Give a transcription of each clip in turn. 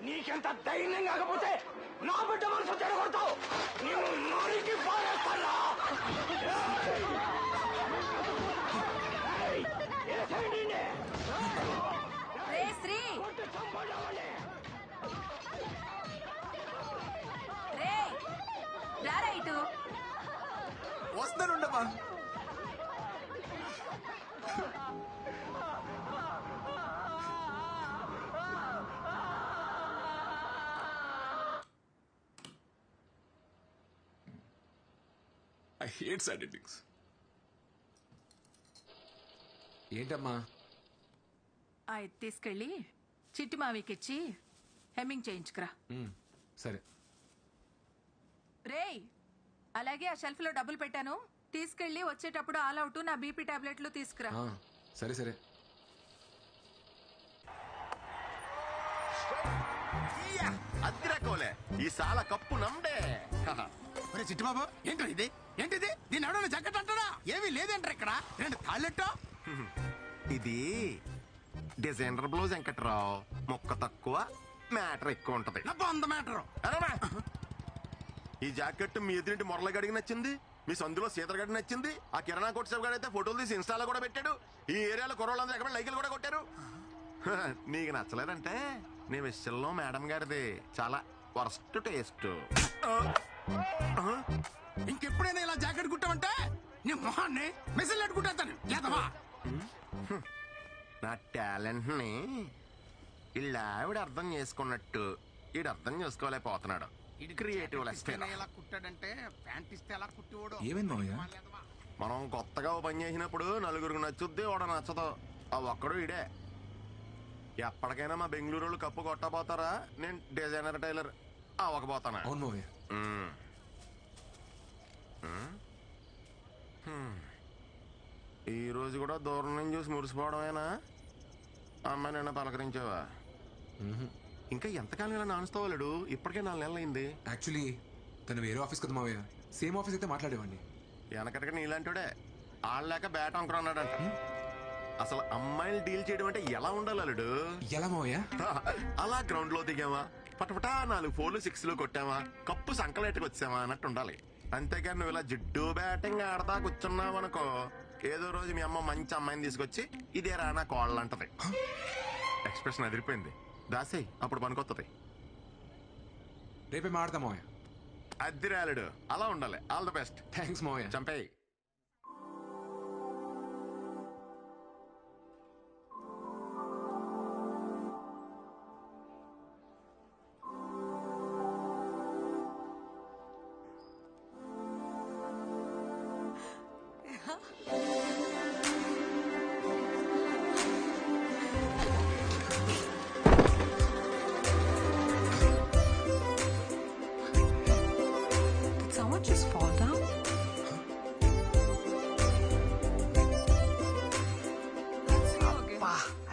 నీకెంత ధైర్యం కాకపోతే నా బిడ్డ మనసు చెడగొడతావు. నేను నోరికి పారేస్తానా? శ్రీ రైటు వస్తానుండమ్మా. I hate sad endings. ఏంటమ్మా? అది తీసుకెళ్ళి చిట్టి మావికిచ్చి హెమ్మింగ్ చేయించుకురా. సరే. రేయ్, అలాగే ఆ షెల్ఫ్ లో డబ్బులు పెట్టాను, తీసుకెళ్ళి వచ్చేటప్పుడు ఆల్ అవుట్ నా బీపీ టాబ్లెట్లు తీసుకురా. సరే సరే. అద్దిరకోలే ఈ సాల కప్పు నమ్డే. చిట్టుబాబు ఏంటో ఇది? ఏంటిది? దీన్ని ఎవడన్నా జగ్గట్ అంటారా? ఏమీ లేదంటారు ఇక్కడ. రెండు తాళ్ళెట్టో. ఇది డిజైనర్ బ్లౌజ్ వెంకట్రావు. మొక్క తక్కువ, మ్యాటర్ ఎక్కువ ఉంటది. వంద మ్యాటర్. ఈ జాకెట్ మీ ఎదురింటి మొరలగడికి నచ్చింది, మీ సందులో సీతరగడికి నచ్చింది, ఆ కిరాణా కొట్టు సేపు అయితే ఫోటోలు తీసి ఇన్స్టాలో కూడా పెట్టాడు. ఈ ఏరియాలో కుర్రోళ్ళందరూ ఎక్కడ లైకులు కూడా కొట్టారు. నీకు నచ్చలేదంటే నీ విషయంలో మేడం గారిది చాలా వర్స్ట్ టేస్ట్. ఇంకెప్పుడైనా ఇలా జాకెట్ కుట్టామంటే నీ మొహాన్ని మెసేజ్ పెట్టుకుంటాను. లేదవా? నా టాలెంట్ ని ఇలా ఆవిడ అర్థం చేసుకున్నట్టు ఈడు అర్థం చేసుకోలేకపోతున్నాడు. క్రియేటివ్ ఎలా కుట్టాడంటే ప్యాంట్ ఇస్తే ఎలా కుట్టివాడు. మనం కొత్తగా పని చేసినప్పుడు నలుగురికి నచ్చుద్ది, వాడు నచ్చదు. ఆ ఒక్కడు ఇడే. ఎప్పటికైనా మా బెంగళూరు కప్పు కొట్టబోతారా? నేను డిజైనర్ టైలర్ అవ్వకపోతానా? ఈ రోజు కూడా దూరం నుంచి చూసి మురిసిపోవడమేనా? అమ్మాయి నిన్న పలకరించావా? ఇంకా ఎంతకాలం ఇలా నానుస్తావాలేడు? ఇప్పటికే 4 నెలలు అయింది. యాక్చువల్లీ తను వేరే ఆఫీస్ కదా మావయ్య. సేమ్ ఆఫీస్ అయితే మాట్లాడేవాడిని. వెనకటికి నీలాంటిడే ఆడలేక బ్యాట అంకురా అన్నాడంట. అసలు అమ్మాయిలు డీల్ చేయడం అంటే ఎలా ఉండాలి అల్లుడు? ఎలా మావయ్య? అలా గ్రౌండ్ లో దిగామా, పటపటా 4 4 6 కొట్టామా, కప్పు సంకలేటకి వచ్చామా అన్నట్టు ఉండాలి. అంతేగాని నువ్వు ఇలా జిడ్డు బ్యాటింగ్ ఆడతా కూర్చున్నావు అనుకో, ఏదో రోజు మీ అమ్మ మంచి అమ్మాయిని తీసుకొచ్చి ఇదే రానా కోళ్ళు అంటది. ఎక్స్ప్రెషన్ అదిరిపోయింది. దాసేయ్, అప్పుడు పనికొత్తది. రేపే మాడతా మావయ్య. అద్దిరాలుడు అలా ఉండాలి. All the best. థ్యాంక్స్ మావయ్య. చంపేయి.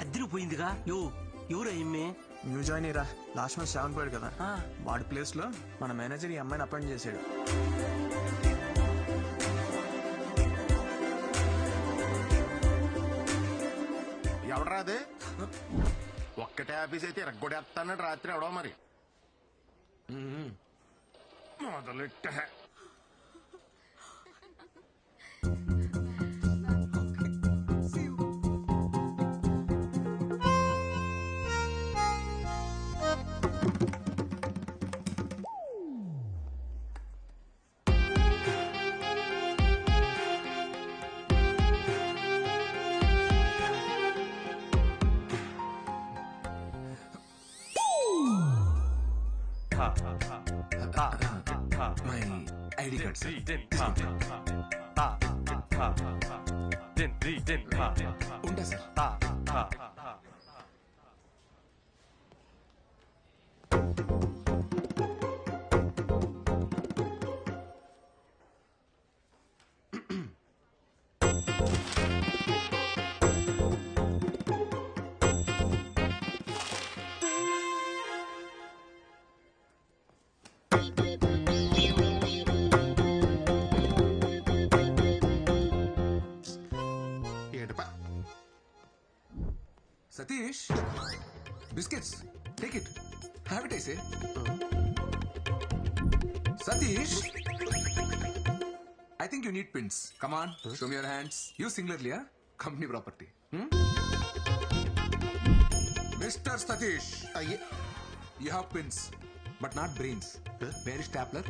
అదిరిపోయిందిగా. ఎవరు న్యూ జాయిన్ రా. లాస్ట్ మంత్ 7 పోయాడు కదా, వాడి ప్లేస్ లో మన మేనేజర్ ఈ అమ్మాయిని అపాయింట్ చేశాడు. ఎవడరా అదే? ఒక్కటే ఆఫీస్ అయితే ఇరగొడేస్తానని రాత్రి ఎవడో మరి మొదలెట్ట. మై ఐడి కార్డ్ ఉంటా sir. Satish, biscuits take it. Have it, I say. Satish, I think you need pins. Come on, show me your hands. You singularly, huh? Company property. Mr. Satish, you have pins, but not brains. Where is stapler?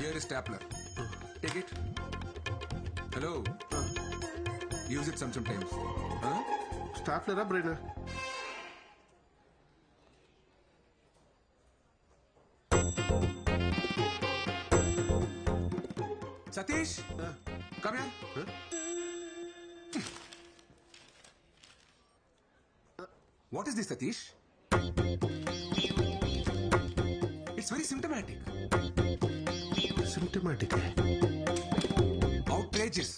Here is stapler. Take it. Hello. Use it sometimes. Huh? స్టాఫ్లరా brain? Satish, come here. What is this, Satish? It's very symptomatic. Symptomatic. Outrageous.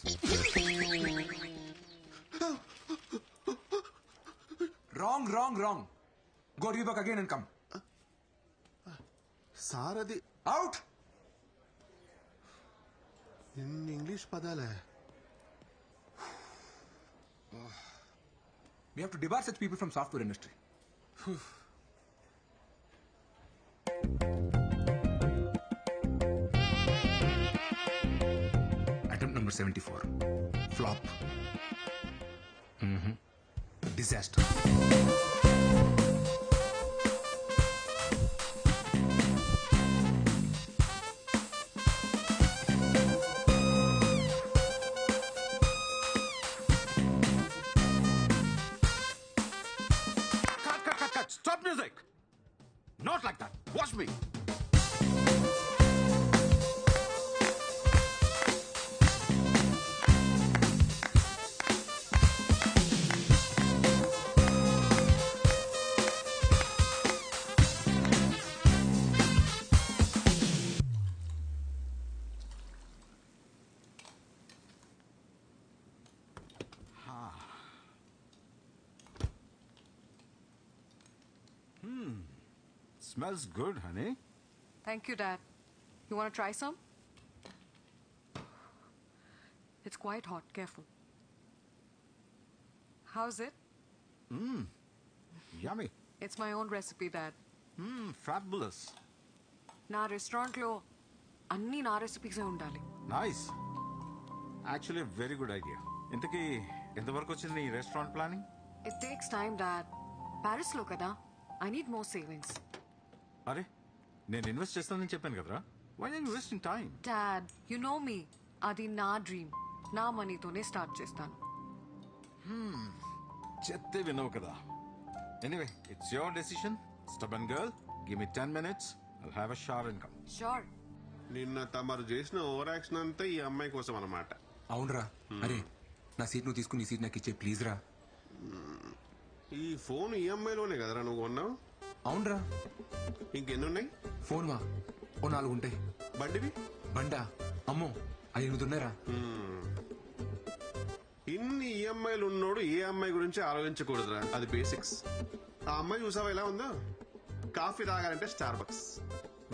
Wrong. Go rework again and come. Sir అది Out. ఇన్ని English పదాలే. We have to debar such people from software industry. Attempt number 74. Flop. Disaster. Cut. Stop music. Not like that. Watch me. Smells good, honey. Thank you, Dad. You want to try some? It's quite hot. Careful. How's it? Yummy. It's my own recipe, Dad. Fabulous. నా రెస్టారెంట్లో అన్ని నా రెసిపీసే ఉండాలి. Nice. Actually, a very good idea. ఇంతకీ ఎంతవరకు వచ్చింది నీ restaurant planning? It takes time, Dad. ప్యారిస్లో కదా. I need more savings. అరే నేను ఇన్వెస్ట్ చేస్తానని చెప్పాను కదరా. Why are you wasting time? Dad, you know me. అది నా డ్రీమ్. నా మనీతోనే స్టార్ట్ చేస్తాను. చెప్తే వినవు కదా. Anyway, it's your decision. Stubborn girl, give me 10 minutes. I'll have a shower and come. Sure. నిన్న తమరు చేసిన ఓవర్ యాక్షన్ అంతా ఈ అమ్మాయి కోసం అన్నమాట. అవునరా. అరే నా సీట్ నువ్వు తీసుకుని ఈ సీట్ నాకు ఇచ్చే ప్లీజ్ రా. ఈ ఫోన్ ఈఎంఐలోనే కదరా నువ్వు కొన్నావు? అవునరా. ఇంకెన్ని ఉన్నాయి? ఫోన్ వా ఓ 4 ఉంటాయి. బండివి? బండా అమ్మో 5 ఉన్నాయిరా. ఇన్ని ఈఎంఐలు ఉన్నోడు ఏ అమ్మాయి గురించి ఆలోచించకూడదురా. అది బేసిక్స్. ఆ అమ్మాయి చూసావా ఎలా ఉందో? కాఫీ తాగాలంటే స్టార్ బక్స్,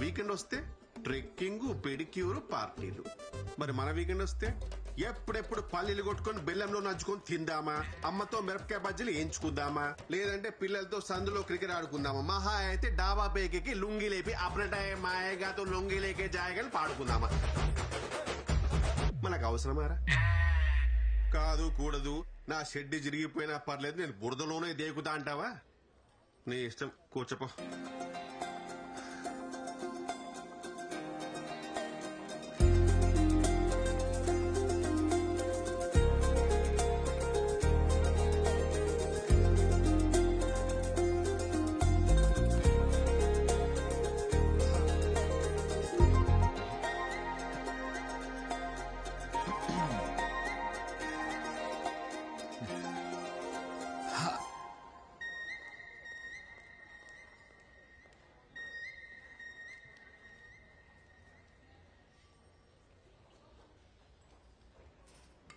వీకెండ్ వస్తే ట్రెక్కింగ్, పెడిక్యూర్, పార్టీలు. మరి మన వీకెండ్ వస్తే ఎప్పుడెప్పుడు పల్లీలు కొట్టుకొని బెల్లంలో నంచుకొని తిందామా, అమ్మతో మిరపకాయ బజ్జీలు ఎంచుకుందామా, లేదంటే పిల్లలతో సందులో క్రికెట్ ఆడుకుందామా, మహా అయితే డాబా పేకి లుంగి లేపి అప్రటాయ మాయగాతో లొంగి లేకే జాయగాని పాడుకుందామా. మనకు అవసరమారా? కాదు కూడదు, నా షెడ్ జరిగిపోయినా పర్లేదు, నేను బురదలోనే దేకుతా అంటావా? నీ ఇష్టం, కూర్చోపో.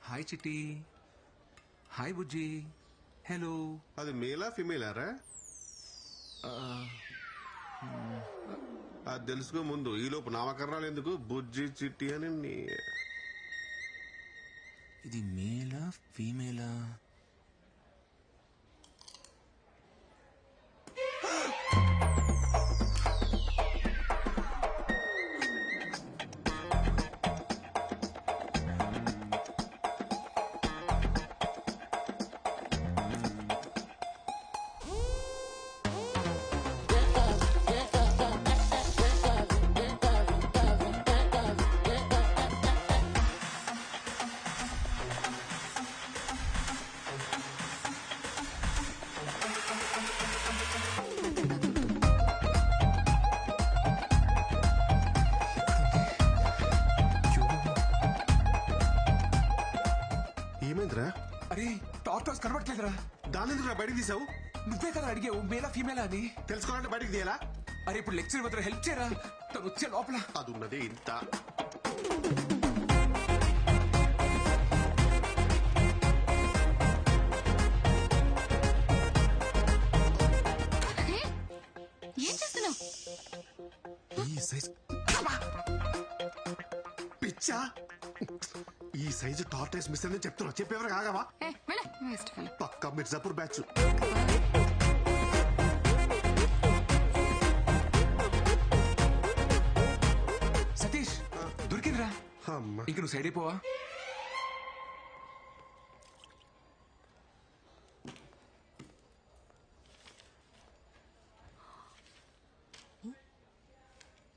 హాయ్ చిట్టి. హాయ్ బుజ్జి. హలో. అది మేలా ఫిమేలారా? అది తెలుసుకో ముందు. ఈలోపు నామకరణాలు ఎందుకు? బుజ్జి చిట్టి అని ఇది మేలా ఫీమేలా? రే టార్టాస్ కనబడట్లేదురా. దాని ఎందుకు బయటికి తీసావు? నువ్వే కదా అడిగావు మేలా ఫీమేలా అని. తెలుసుకోవాలంటే బయటికి తీయాలా? అరే ఇప్పుడు లెక్చర్ మాత్రం హెల్ప్ చేయరా, తను వచ్చే లోపల. అది ఉన్నది ఇంత. ఏం చేస్తున్నావు? ఈ సైజ్ పిచ్చా, ఈ సైజు టార్టైస్ మిస్ అని చెప్తున్నా. చెప్పేవరకు కాగవా? పక్కా మిర్జాపూర్ బ్యాచ్. సతీష్ దొరికిందిరా. అమ్మా ఇంక నువ్వు సైడ్ అయిపోవా?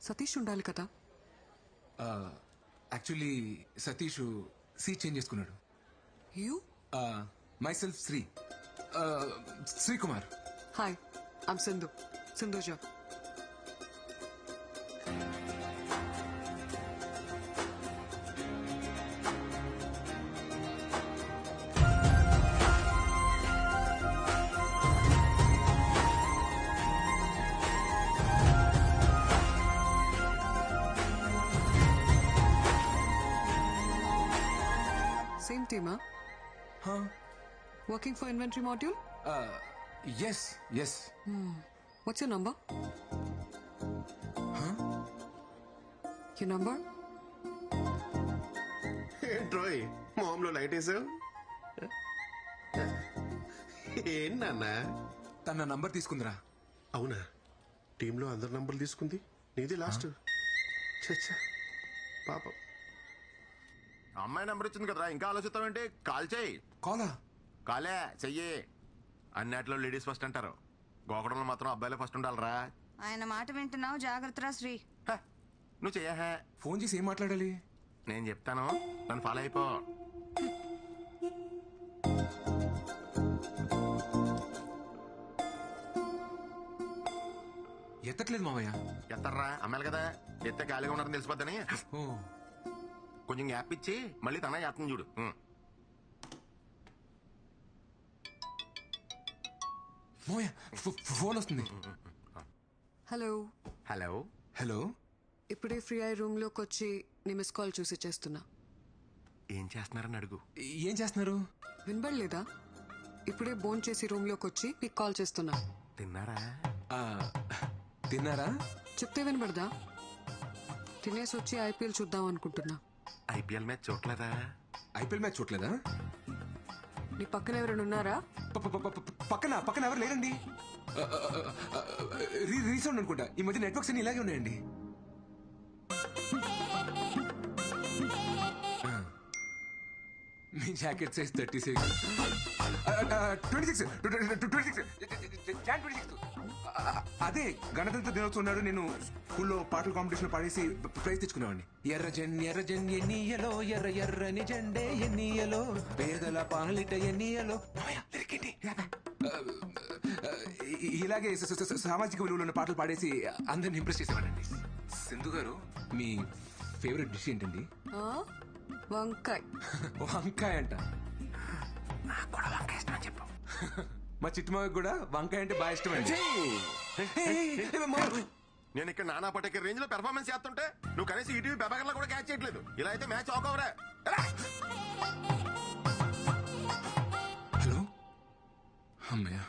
సతీష్ ఉండాలి కదా. యాక్చువల్లీ సతీష్ సీట్ చేంజ్ చేసుకున్నాడు. You? My self Srikumar. Hi, I'm Sindhuja. Same team, huh? Huh? Working for inventory module? Yes. What's your number? Huh? Your number? ఏంట్రోయ్ మామ్లో లైట్ వేసావు? ఏంటన్నా? తన నంబర్ తీసుకుందిరా. అవునా? టీంలో అందరి నంబర్లు తీసుకుంది, నీది లాస్ట్. చచ్చా పాపం. అమ్మాయి నెంబర్ ఇచ్చింది కదరా, ఇంకా ఆలోచిస్తావేంటి? కాల్ చేయి. కాలా? కాలే చెయ్యి. అన్నిట్లో లేడీస్ ఫస్ట్ అంటారు, గోకడంలో మాత్రం అబ్బాయిలే ఫస్ట్ ఉండాలరా. ఆయన మాట వింటున్నావు, జాగ్రత్తరా శ్రీ. హ, నువ్వు చెయ్యా. ఫోన్ చేసి ఏం మాట్లాడాలి? నేను చెప్తాను, నన్ను ఫాలో అయిపో. ఎత్తట్లేదు మావయ్య. ఎత్తర్రా, అమ్మాయిలు కదా, ఎత్తే ఖాళీగా ఉన్నారని తెలిసిపోద్దని ఓ కొంచెం గ్యాప్ ఇచ్చి మళ్ళీ తన ఎత్తని చూడు. మావయ్య ఫోన్ వస్తుంది. హలో. హలో. ఇప్పుడే ఫ్రీ అయ్యి రూమ్ లోకి వచ్చి నీ మిస్ కాల్ చూసి చేస్తున్నా. ఏం చేస్తున్నారని అడుగు. ఏం చేస్తున్నారు? వినబడలేదా? ఇప్పుడే బోన్ చేసి రూమ్ లోకి వచ్చి నీకు కాల్ చేస్తున్నా. తిన్నారా? తిన్నారా? చెప్తే వినబడదా? తినేసి వచ్చి ఐపీఎల్ చూద్దాం అనుకుంటున్నా. ఐపీఎల్ మ్యాచ్ చూడలేదా? ఐపీఎల్ మ్యాచ్ చూడలేదా? నీ పక్కన ఎవరైనా ఉన్నారా? పక్కన ఎవరు లేరండి. రీసౌండ్ అనుకుంటా. ఈ మధ్య నెట్వర్క్స్ అన్ని ఇలాగే ఉన్నాయండి. మీ జాకెట్ సైజ్ 36. 26. అదే గణతంత్ర దినోత్సవం నాడు నేను స్కూల్లో పాటల కాంపిటీషన్ పాడేసి ప్రైజ్ తెచ్చుకునేవాడిని. ఎర్ర ఎన్నియలో ఎర్ర ఎర్రని జెండే ఎన్నియలో పేదల పాలిట ఎన్నియలో. ఇలాగే సామాజిక విలువలు ఉన్న పాటలు పాడేసి అందరిని ఇంప్రెస్ చేసేవాడండి. సింధు గారు, మీ ఫేవరెట్ డిష్ ఏంటండి? వంకాయ. వంకాయ అంట. నాకు కూడా వంకాయ ఇష్టం అని చెప్పు. మా చిట్టుమాకి కూడా వంకాయ అంటే బాగా ఇష్టం అండి. నేను ఇక్కడ నానా పటేకర్ రేంజ్ లో పెర్ఫార్మెన్స్ చేస్తుంటే నువ్వు కనీసం ఈటీవీ పెబాగర్లో కూడా క్యాచ్ చేయట్లేదు. ఇలా అయితే మ్యాచ్ ఆకోవరా. హలో. అమ్మయ్య.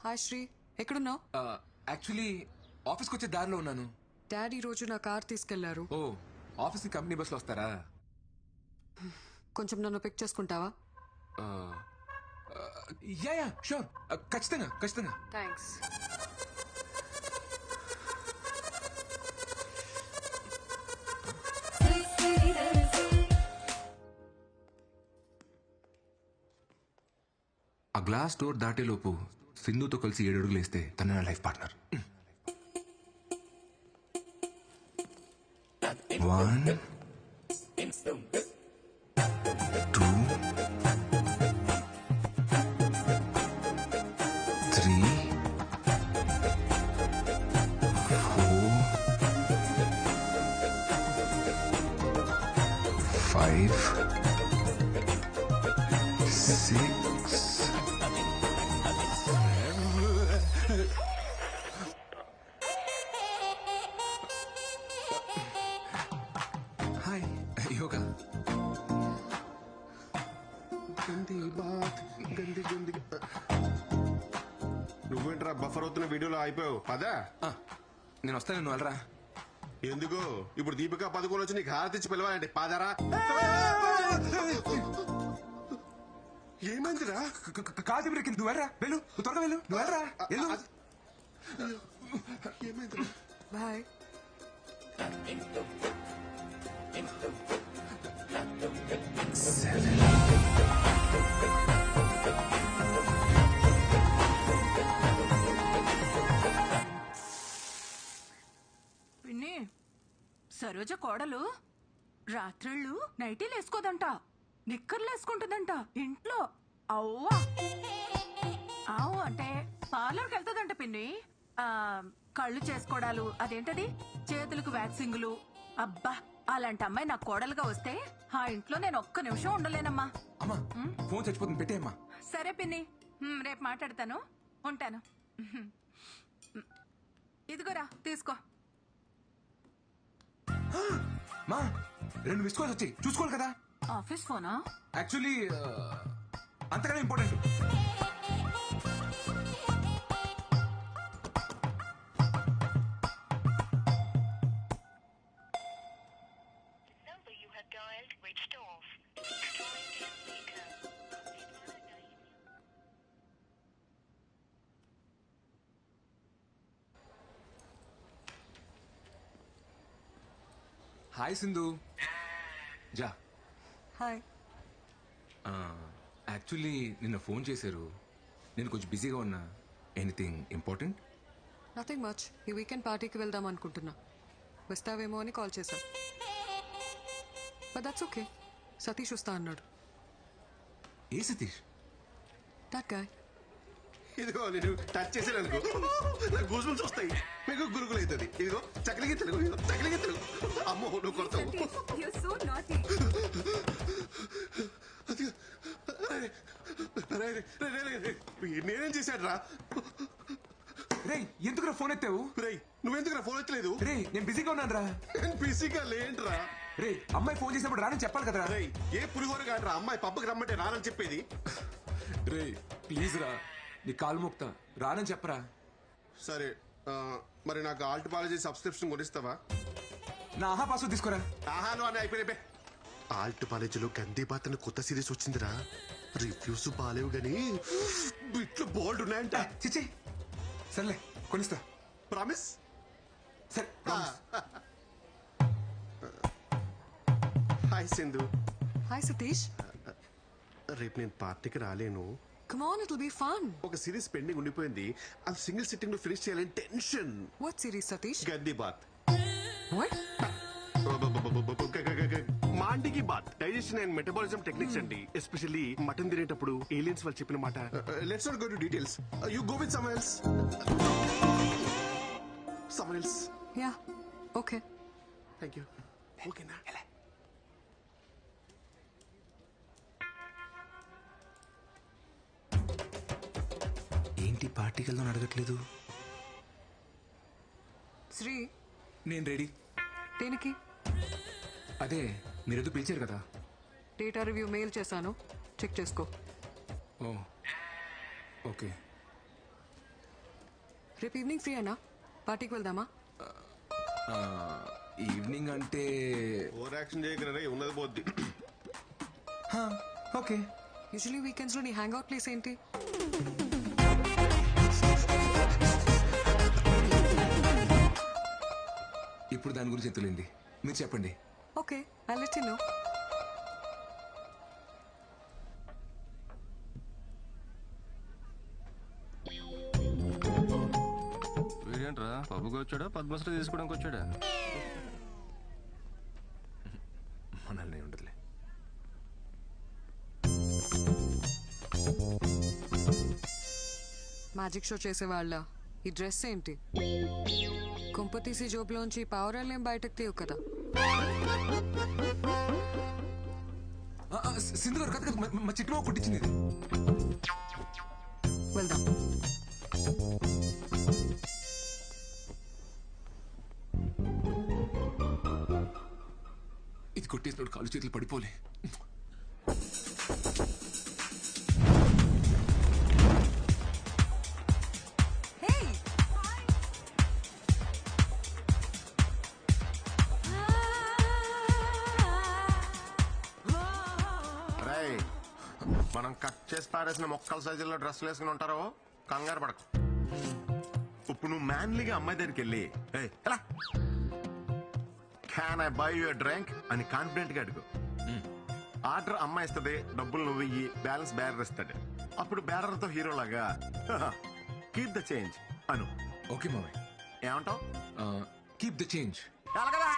హాయ్ శ్రీ, ఎక్కడున్నావు? యాక్చువల్లీ ఆఫీస్కి వచ్చే దారిలో ఉన్నాను. డాడీ రోజు నా కార్ తీసుకెళ్లారు. ఓ, ఆఫీస్కి కంపెనీ బస్లో వస్తారా? కొంచెం నన్ను పిక్ చేసుకుంటావా? యా షూర్, ఖచ్చితంగా. థ్యాంక్స్. ఆ గ్లాస్ డోర్ దాటేలోపు సింధుతో కలిసి 7 అడుగులు వేస్తే తన నా లైఫ్ పార్ట్నర్. 1 2 3 4 5 6 హాయ్ యోగా. గంది బాత్ గంది గంది. నువ్వేంట్రా బఫర్ అవుతున్న వీడియోలో అయిపోయావు పదా. నేను వస్తాను, నువ్వు వెళ్ళరా. ఎందుకు ఇప్పుడు దీపికా పదుకోలు వచ్చి నీకు హారతిచ్చి పిలవాలంటే పాదరా. ఏమైందిరా? కాదు బ్రేక్, నువ్వు వెళ్ళరా, వెళ్ళు, నువ్వు త్వరగా వెళ్ళు, నువ్వు వెళ్ళరా, వెళ్ళు. ఏమైందిరా? బాయ్. పిన్ని సరోజ కోడలు రాత్రిళ్ళు నైటీలు వేసుకోదంట, నిక్కర్లు వేసుకుంటుందంట ఇంట్లో. అవ్వా అవు అంటే పార్లర్కి వెళ్తుందంట పిన్ని. కళ్ళు చేసుకోవడాలు, అదేంటది చేతులకు వ్యాక్సింగులు. అబ్బా అలాంటి అమ్మాయి నాకు కోడలుగా వస్తే ఆ ఇంట్లో నేను ఒక్క నిమిషం ఉండలేనమ్మా. అమ్మా ఫోన్ చచ్చిపోతుంది, పెట్టేయమ్మా. సరే పిన్ని, రేపు మాట్లాడతాను, ఉంటాను. ఇదిగోరా తీసుకో. మా 2 మిస్ కాల్స్ వచ్చాయి, చూసుకోవాలి కదా. ఆఫీస్ ఫోనా? యాక్చువల్లీ అంతగానే ఇంపార్టెంట్. హాయ్ సింధు. జా. హాయ్. యాక్చువల్లీ నిన్న ఫోన్ చేశారు, నేను కొంచెం బిజీగా ఉన్నా. Anything important? Nothing much. ఈ వీకెండ్ పార్టీకి వెళ్దాం అనుకుంటున్నా, వస్తావేమో అని కాల్ చేశా. But that's okay. సతీష్ వస్తా అన్నాడు. ఏ సతీష్? That guy. ఇదిగో నేను టచ్ చేసాను అనుకో, నాకు గూజులు చూస్తాయి, మీకు గురుగులు అవుతుంది. ఇదిగో చక్కలిగి తెలుగు, చక్కలిగి తెలుగు. అమ్మో నువ్వు కొడతావు. నేనేం చేశాడు రా? రే ఎందుకు ఫోన్ ఎత్తావు? రే నువ్వెందుకు ఫోన్ ఎత్తలేదు? రే నేను బిజీగా ఉన్నాను రా. బిజీగా లేంట్రా. రే అమ్మాయి ఫోన్ చేసినప్పుడు రానని చెప్పాలి కదరా. రే ఏ పులిహోర కాదురా అమ్మాయి పబ్బకి రమ్మంటే రానని చెప్పేది. రే ప్లీజ్ రా, నీ కాలు మొక్తా, రానని చెప్పరా. సరే మరి నాకు ఆల్ట్ పాలజీ సబ్స్క్రిప్షన్ కొనిస్తావా? నా ఆహా పాస్వర్డ్ తీసుకోరా. ఆహాను అని అయిపోయినా. ఆల్ట్ కాలేజీలో గందీబాత్ అని కొత్త సిరీస్ వచ్చిందిరా. రివ్యూస్ బాలేవు గానీ బిట్లు బోల్డ్ ఉన్నాయంట. చిచ్చి సర్లే కొనిస్తా. ప్రామిస్? సరే promise. Hi Sindhu. Hi Satish. రేపు నేను పార్టీకి రాలేను. Come on, it'll be fun. ఒక సిరీస్ పెండింగ్ ఉండిపోయింది, అది సింగిల్ సిట్టింగ్ లో ఫినిష్ చేయాలని టెన్షన్. What series, Satish? గందీబాత్. What? మాండికి బాత్ డైజెషన్ అండ్ మెటబాలిజం టెక్నిక్స్ అండి. ఎస్పెషల్లీ మటన్ తినేటప్పుడు ఏలియన్స్ వాళ్ళు చెప్పిన మాట. Let's not go to details. You go with someone else. Someone else. Yeah. Okay. Thank you. ఓకేనా? ఏంటి పార్టీకి వెళ్దాం అడగట్లేదు? శ్రీ, నేను రెడీ. దేనికి? అదే మీరేదో పిలిచారు కదా. డేటా రివ్యూ మెయిల్ చేశాను, చెక్ చేసుకో. ఓ ఓకే. రేపు ఈవినింగ్ ఫ్రీ అన్నా, పార్టీకి వెళ్దామా? ఈవినింగ్ అంటే ఓవర్ యాక్షన్ చేయగలరా, ఉన్నది పోద్ది. ఓకే. యూజువలీ వీకెండ్స్ లో నీ హ్యాంగ్ అవుట్ ప్లేస్ ఏంటి? ఇప్పుడు దాని గురించి ఎత్తులేండి, మీరు చెప్పండి. Okay, I'll let you know. జాబ్కి వచ్చాడా పద్మశ్రీ తీసుకోవడానికి వచ్చాడా? మనల్ని ఉండదులే. మ్యాజిక్ షో చేసేవాళ్ళ ఈ డ్రెస్ ఏంటి? కుంపతీసి జోబులోంచి పావురాలేం బయటకు తీయవు కదా. సింధు గారు కథ మా చిట్టుబాబు కుట్టించింది. వెళ్దాం. ఇది కొట్టేసినప్పుడు కాలు చేతులు పడిపోలే. మనం కట్ చేసి పారేసిన మొక్కల సైజుల్లో డ్రెస్సులు వేసుకుని ఉంటారో కంగారు పడకు. ఇప్పుడు నువ్వు మ్యాన్లీగా అమ్మాయి దగ్గరికి వెళ్ళి ఎలా can I by your drink అని కాన్ఫిడెంట్ గా అడుగు. ఆర్డర్ అమ్మాయి ఇస్తుంది, డబ్బులు నువ్వు ఇయ్యి, బ్యాలెన్స్ బ్యారర్ ఇస్తాడు. అప్పుడు బ్యారర్ తో హీరో లాగా కీప్ ద చేంజ్ అను. ఓకే మామయ్య. ఏమంటావు? Keep the change. కదా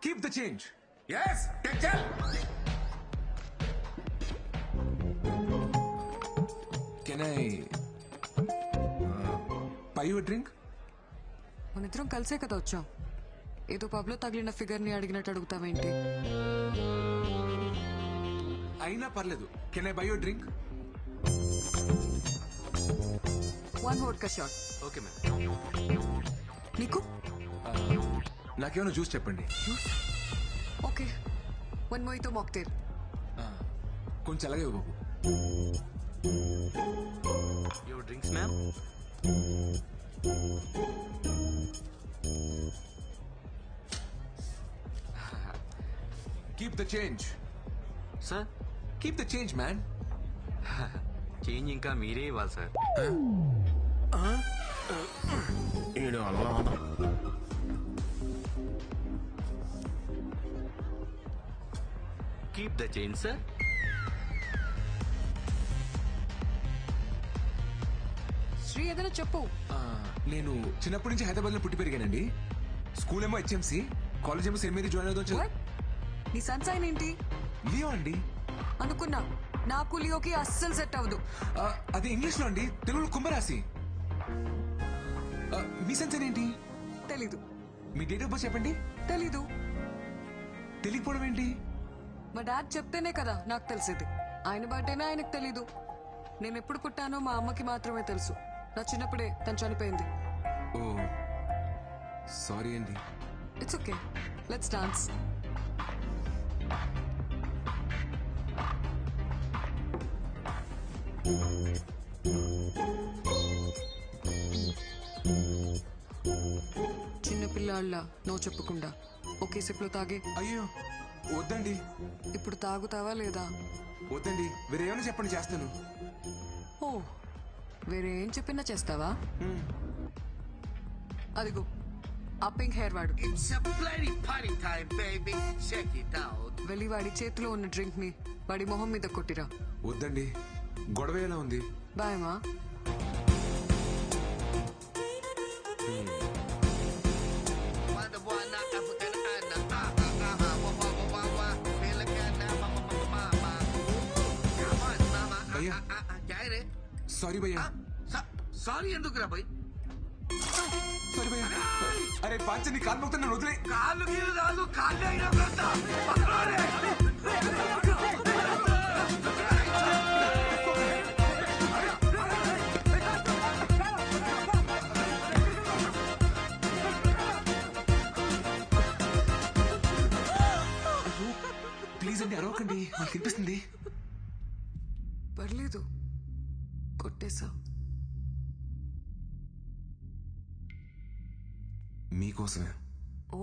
keep the change. yes Can I buy you a drink? మనిద్దరం కలిసే కదా వచ్చాం. ఏదో పబ్ లో తగిలిన ఫిగర్ ని అడిగినట్టు అడుగుతావేంటి? అయినా పర్లేదు. Can I buy you drink? 1 vodka shot. Okay ma'am. నీకు? నాకేమైనా జ్యూస్ చెప్పండి. ఓకే. 1 mojito mocktail. కొంచెం అలాగే బాబు. Your drinks ma'am. Keep the change. Sir keep the change man. Change ఇంకా మీరే ఇవ్వాలి sir. Keep the change sir. Sri ఏదైనా చెప్పు. నేను చిన్నప్పటి నుంచి హైదరాబాద్ లో పుట్టి పెరిగానండి. స్కూల్ ఏమో HMC, కాలేజ్ ఏమో సెయింట్ మేరీ జాయిన్ అవుతాం. నీ సన్సైన్ ఏంటి? లియో అండి. అనుకున్నా. నాకు లియోకి అస్సలు సెట్ అవ్వదు. అది ఇంగ్లీష్ లో అండి, తెలుగులో కుంభరాశి. మీ సన్సైన్ ఏంటి? తెలీదు. మీ డేట్ ఆఫ్ బర్త్ చెప్పండి. తెలీదు. తెలియకపోవడం ఏంటి? మా డాడ్ చెప్తేనే కదా నాకు తెలిసేది. ఆయన బర్త్డేనే ఆయనకు తెలీదు. నేను ఎప్పుడు పుట్టానో మా అమ్మకి మాత్రమే తెలుసు. నా చిన్నప్పుడే తను చనిపోయింది. ఓ సారీ అండి. It's okay. Let's dance. చిన్నపిల్లాళ్ళ నో చెప్పకుండా ఒకే సిప్లో తాగే. అయ్యో వద్దండి. ఇప్పుడు తాగుతావా లేదా? వద్దండి, వేరే ఏమైనా చెప్పండి చేస్తాను. ఓ వేరే ఏం చెప్పినా చేస్తావా? అదిగో ఆ పింక్ హెయిర్ వాడు. వెళ్ళి వాడి చేతిలో ఉన్న డ్రింక్ ని వాడి మొహం మీద కొట్టిరా. వద్దండి, గొడవ ఎలా ఉంది? బాయమా. సారీ భయ్యా. సారీ ఎందుకురా భయ్? సారీ భయ్యా. అరే పాంచని కాలు మొక్తా నన్ను వదిలే. కాళ్ళు గీలు కాదు, కాళ్ళు అయినా పెడతా. ప్లీజ్ అండి అరవకండి, నాకు వినిపిస్తుంది. పర్లేదు, కొట్టేశా. మీకోసమే. ఓ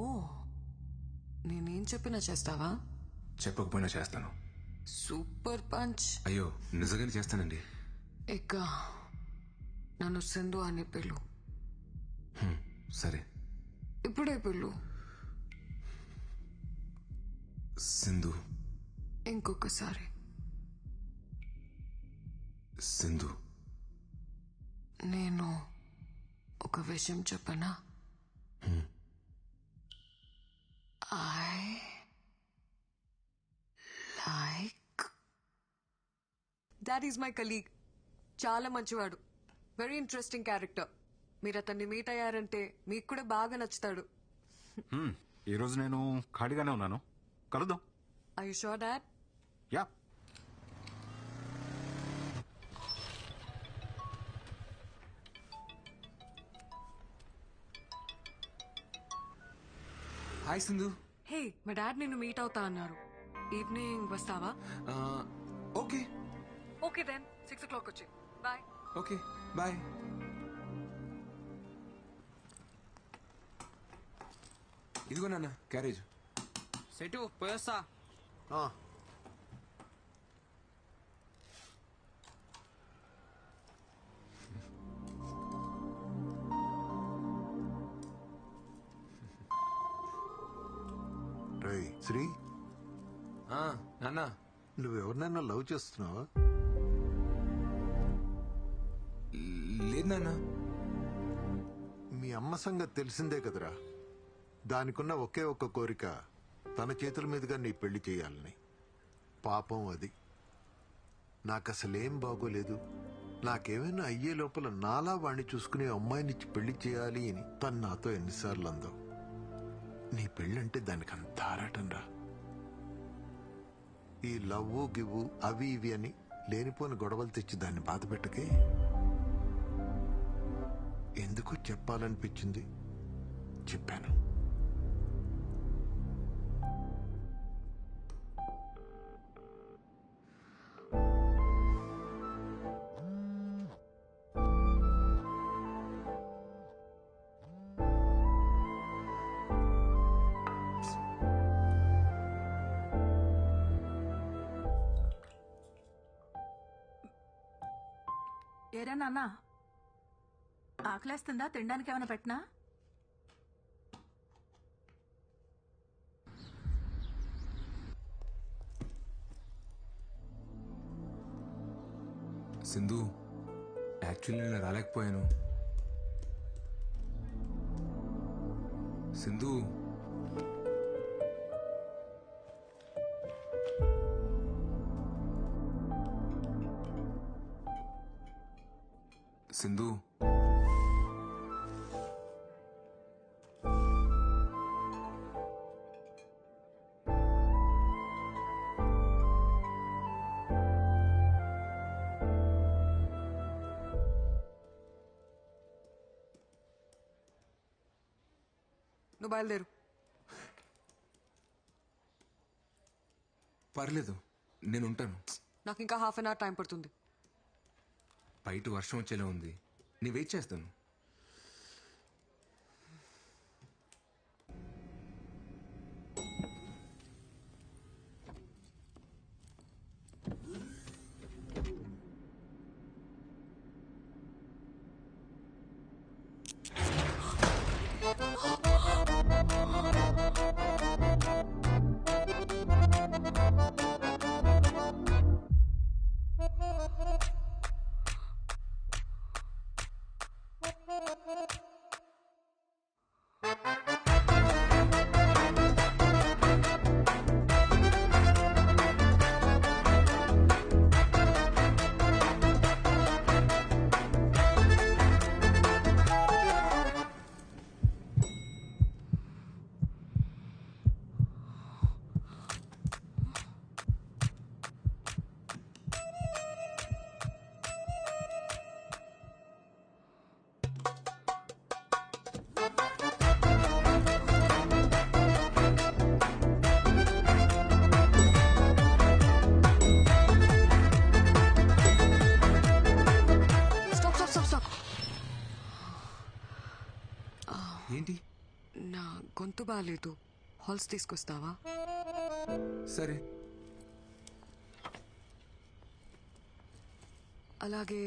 నేనేం చెప్పినా చేస్తావా? చెప్పకపోయినా చేస్తాను. Super punch. అయ్యో నిజంగానే చేస్తానండి. ఇక నన్ను సింధు అని పిలు. సరే ఇప్పుడే పిలు. సింధు. ఇంకొకసారి సింధు. నేను ఒక విషయం చెప్పనా? I like dot is my colleague. చాలా మంచివాడు, వెరీ ఇంట్రెస్టింగ్ క్యారెక్టర్. మీరు అతన్ని మీట్ అయ్యారంటే మీకు కూడా బాగా నచ్చుతాడు. ఈరోజు నేను ఖాళీగానే ఉన్నాను, కలుద్దాం. I you sure dad? Yeah. Hi Sindhu. Hey, మా డాడ్ నిన్ను మీట్ అవుతా అన్నారు. ఈవినింగ్ వస్తావా? ఓకే. ఓకే దెన్ 6 o'clock వచ్చి. బాయ్. Okay bye. ఇదిగో నాన్న క్యారేజ్. సెటు పోయొస్తా. శ్రీ, నాన్న నువ్వెవరినైనా లవ్ చేస్తున్నావా? లేదు నాన్న. మీ అమ్మ సంగతి తెలిసిందే కదరా. దానికున్న ఒకే ఒక్క కోరిక తన చేతుల మీదుగా నీ పెళ్లి చేయాలని. పాపం అది. నాకసలేం బాగోలేదు. నాకేమైనా అయ్యే లోపల నాలా వాణ్ణి చూసుకునే అమ్మాయినిచ్చి పెళ్లి చేయాలి అని తను నాతో ఎన్నిసార్లు అందో. నీ పెళ్ళంటే దానికి అంత ఆరాటం రా. ఈ లవ్వు గివ్వు అవి ఇవి అని లేనిపోని గొడవలు తెచ్చి దాన్ని బాధ పెట్టకే. ఎందుకో చెప్పాలనిపించింది, చెప్పాను. ఏరా నాన్న, ఆకలేస్తుందా? తినడానికి ఏమైనా పెట్టినా? సింధు, యాక్చువల్లీ నేను రాలేకపోయాను. సింధు, సింధు, నువ్వు బయలుదేరు. పర్లేదు నేను ఉంటాను. నాకు ఇంకా హాఫ్ అన్ అవర్ టైం పడుతుంది. బయట వర్షం వచ్చేలా ఉంది, నీ వెయిట్ చేస్తాను. ఏంటి? నా గొంతు బాగాలేదు, హాల్స్ తీసుకొస్తావా? సరే. అలాగే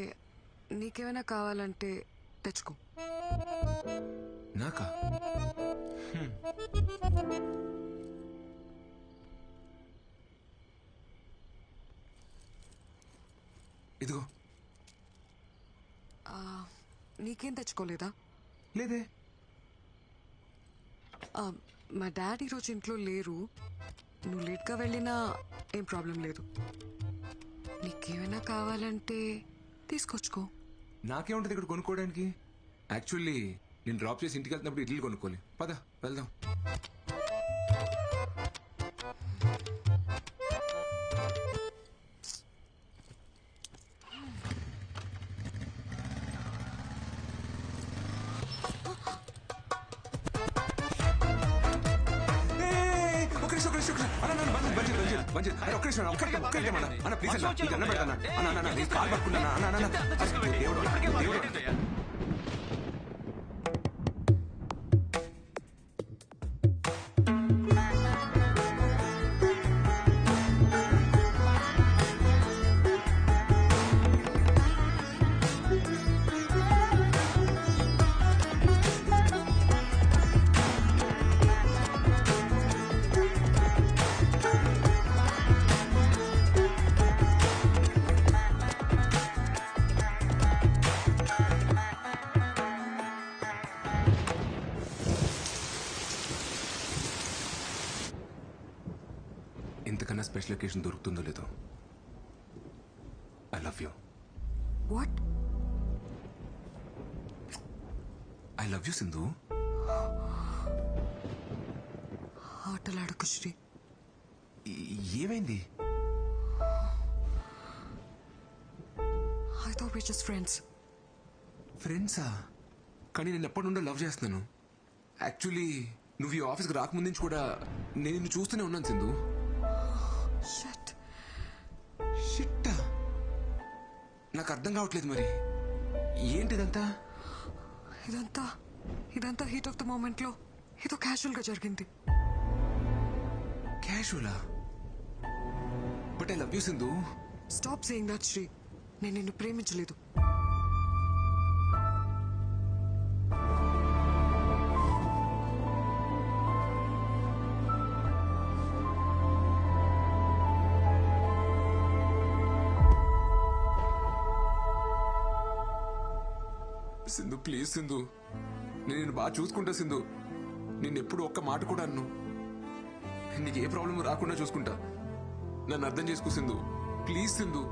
నీకేమైనా కావాలంటే తెచ్చుకో. నాకా? ఇదిగో. నీకేం తెచ్చుకోలేదా? లేదే. మా డాడీ ఈరోజు ఇంట్లో లేరు. నువ్వు లేట్గా వెళ్ళినా ఏం ప్రాబ్లం లేదు. నీకేమైనా కావాలంటే తీసుకొచ్చుకో. నాకేముంటది ఇక్కడ కొనుక్కోవడానికి? యాక్చువల్లీ నేను డ్రాప్ చేసి ఇంటికి వెళ్తున్నప్పుడు ఇడ్లీ కొనుక్కోవాలి. పద వెళ్దాం. ఇంతకన్నా స్పెషల్ ఒకేషన్ దొరుకుతుందో లేదో. I love you. What? I love you Sindhu. ఆటలాడకు శ్రీ. ఏమైంది? I thought we just friends. ఫ్రెండ్సా? కానీ నేను ఎప్పటి నుండో లవ్ చేస్తున్నాను. యాక్చువల్లీ నువ్వు ఈ ఆఫీస్కి రాకముందు నుంచి కూడా నేను నిన్ను చూస్తూనే ఉన్నాను సింధు. షట్. షిట్టా? నాకు అర్థం కావట్లేదు. మరి ఏంటిదంతా? ఇదంతా హీట్ ఆఫ్ ద మూమెంట్ లో ఏదో క్యాజువల్ గా జరిగింది. క్యాజువలా? But I love you Sindhu. Stop saying that Sri. నేను నిన్ను ప్రేమించలేదు. సింధు ప్లీజ్ సింధు, నేను నిన్ను బాగా చూసుకుంటా సింధు. నిన్ను ఎప్పుడు ఒక్క మాట కూడా అన్ను. నీకు ఏ ప్రాబ్లం రాకుండా చూసుకుంటా. నన్ను అర్థం చేసుకో సింధు, ప్లీజ్ సింధు.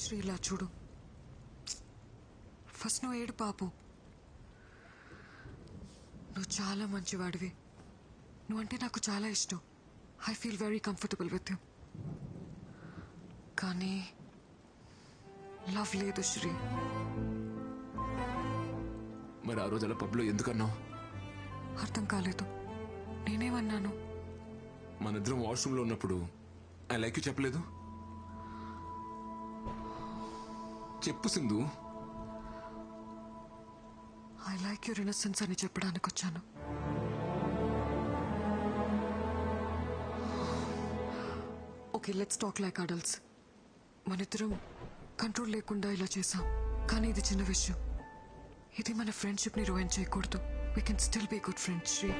శ్రీలా చూడు, ఫస్ట్ నువ్వు ఏడు పాపు. నువ్వు చాలా మంచివాడివి. నువ్వంటే నాకు చాలా ఇష్టం. I feel very comfortable with you. కానీ లవ్ లేదు శ్రీ. మరి ఆ రోజు అలా పబ్లో ఎందుకన్నావు? అర్థం కాలేదు. నేనేమన్నాను? మనిద్దరం వాష్రూమ్లో ఉన్నప్పుడు ఐ లైక్ యూ చెప్పలేదు? చెప్పు Sindhu. I like your innocence అని చెప్పడానికి వచ్చాను. Okay, let's talk like adults. మనిద్దరం కంట్రోల్ లేకుండా ఇలా చేసాం. కానీ ఇది చిన్న విషయం. ఇది మన ఫ్రెండ్షిప్ ని రూయిన్ చేయకూడదు. We can still be good friends Sri.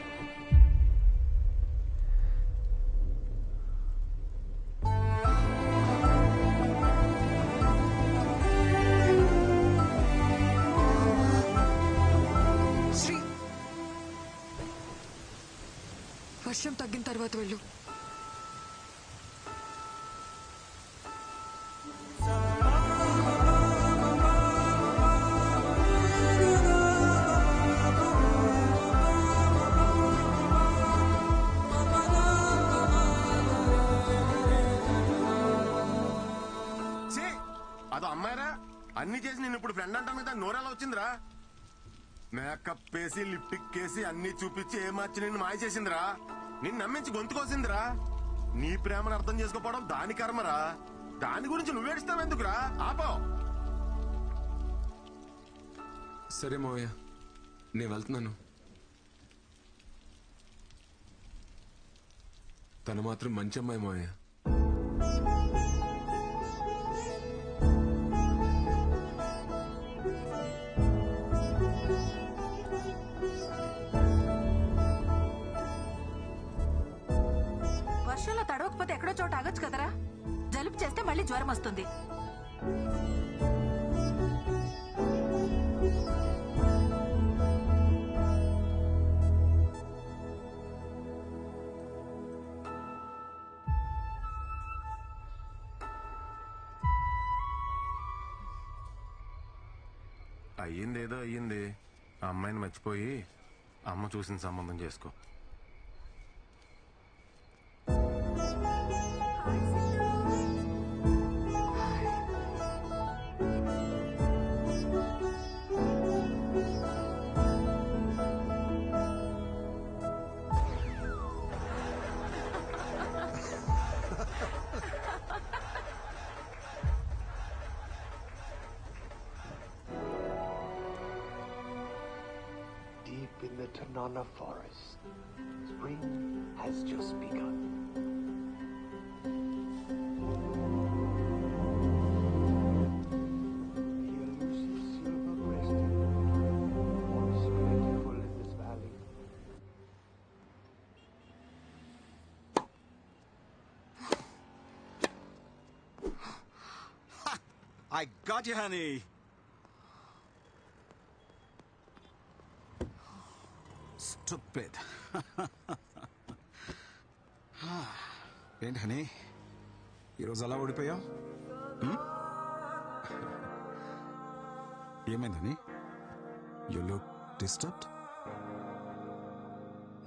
Sri, వర్షం తగ్గిన తర్వాత వెళ్ళు. అదో అమ్మాయిరా, అన్ని చేసి నేను ఇప్పుడు ఫ్రెండ్ అంటాను కదా, నోరెలా వచ్చిందిరా? మేకప్ వేసి లిప్టిక్ వేసి అన్ని చూపించి ఏ మార్చి నిన్ను మాయ చేసిందిరా. నిన్ను నమ్మించి గొంతుకోసిందిరా. నీ ప్రేమను అర్థం చేసుకోపోవడం దాని కర్మరా. దాని గురించి నువ్వేడుస్తావు ఎందుకురా? ఆపో. సరే మోయ, నేను వెళ్తున్నాను. తను మాత్రం మంచి అమ్మాయి మోయ. వర్షంలో తడవకపోతే ఎక్కడో చోట ఆగొచ్చు కదరా. జలుబు చేస్తే మళ్ళీ జ్వరం వస్తుంది. అయ్యిందేదో అయ్యింది. ఆ అమ్మాయిని మర్చిపోయి అమ్మ చూసిన సంబంధం చేసుకో. Deep in the Tanana forest, spring has just begun. The elusive silver-breasted once plentiful in this valley. I got you, honey. Stupid. ఏంటి హనీ ఈరోజు అలా ఓడిపోయావు? ఏమైందని? You look disturbed.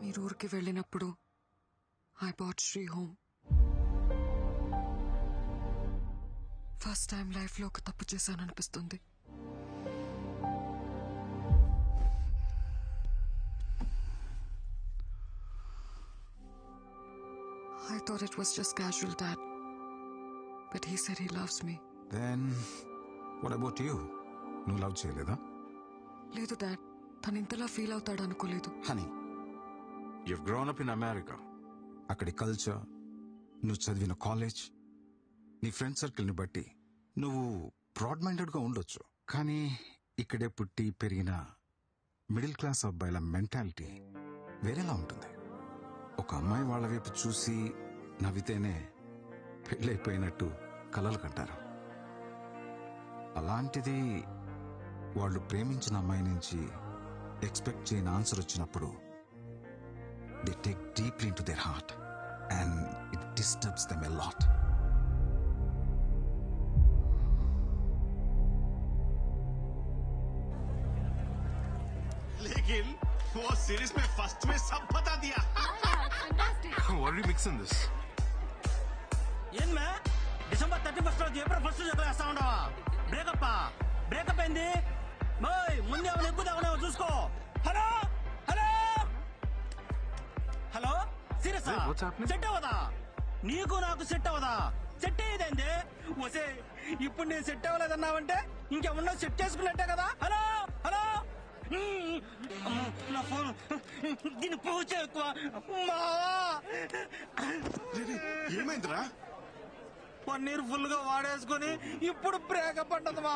మీరు ఊరికి వెళ్ళినప్పుడు I bought Sri home. First time లైఫ్లో ఒక తప్పు చేశాననిపిస్తుంది. I thought it was just casual, Dad. But he said he loves me. Then, what about you? నువ్వు లవ్ చేయలేదా? లేదు డాడ్, తను ఇంతలా ఫీల్ అవుతాడు అనుకోలేదు. Honey, you've grown up in America. అక్కడి కల్చర్, నువ్వు చదివిన కాలేజ్, నీ ఫ్రెండ్ సర్కిల్ని బట్టి నువ్వు బ్రాడ్ మైండెడ్గా ఉండొచ్చు. కానీ ఇక్కడే పుట్టి పెరిగిన మిడిల్ క్లాస్ అబ్బాయిల మెంటాలిటీ వేరేలా ఉంటుంది. ఒక అమ్మాయి వాళ్ళ వైపు చూసి నవ్వితేనే పెళ్ళైపోయినట్టు కలలు కంటారు. అలాంటిది వాళ్ళు ప్రేమించిన అమ్మాయి నుంచి ఎక్స్పెక్ట్ చేయని ఆన్సర్ వచ్చినప్పుడు they take deeply in to their heart and it disturbs them a lot. लेकिन वो सीरीज में फर्स्ट में सब बता दिया. What are you mixing this? ఏం మే డిసెంబర్ 31 రోజు ఏప్రిల్ 1 జగన్ వేస్తా ఉండవా? బ్రేకప్ అయింది. బాయ్ ముందే ఏమైనా ఎక్కువ తగ్గనేమో చూసుకో. Hello hello hello serious set అవ్వదా? నీకు నాకు సెట్ అవ్వదా? సెట్ అయ్యేదేంది? వసే ఇప్పుడు నేను సెట్ అవ్వలేదన్నావంటే ఇంకేమన్నా సెట్ చేసుకున్నట్టే కదా. హలో హలో నా ఫోన్ దీన్ని పూజ ఎక్కువ. ఏమైందిరా? పన్నీర్ ఫుల్ గా వాడేసుకుని ఇప్పుడు బ్రేకప్ అంటది మా.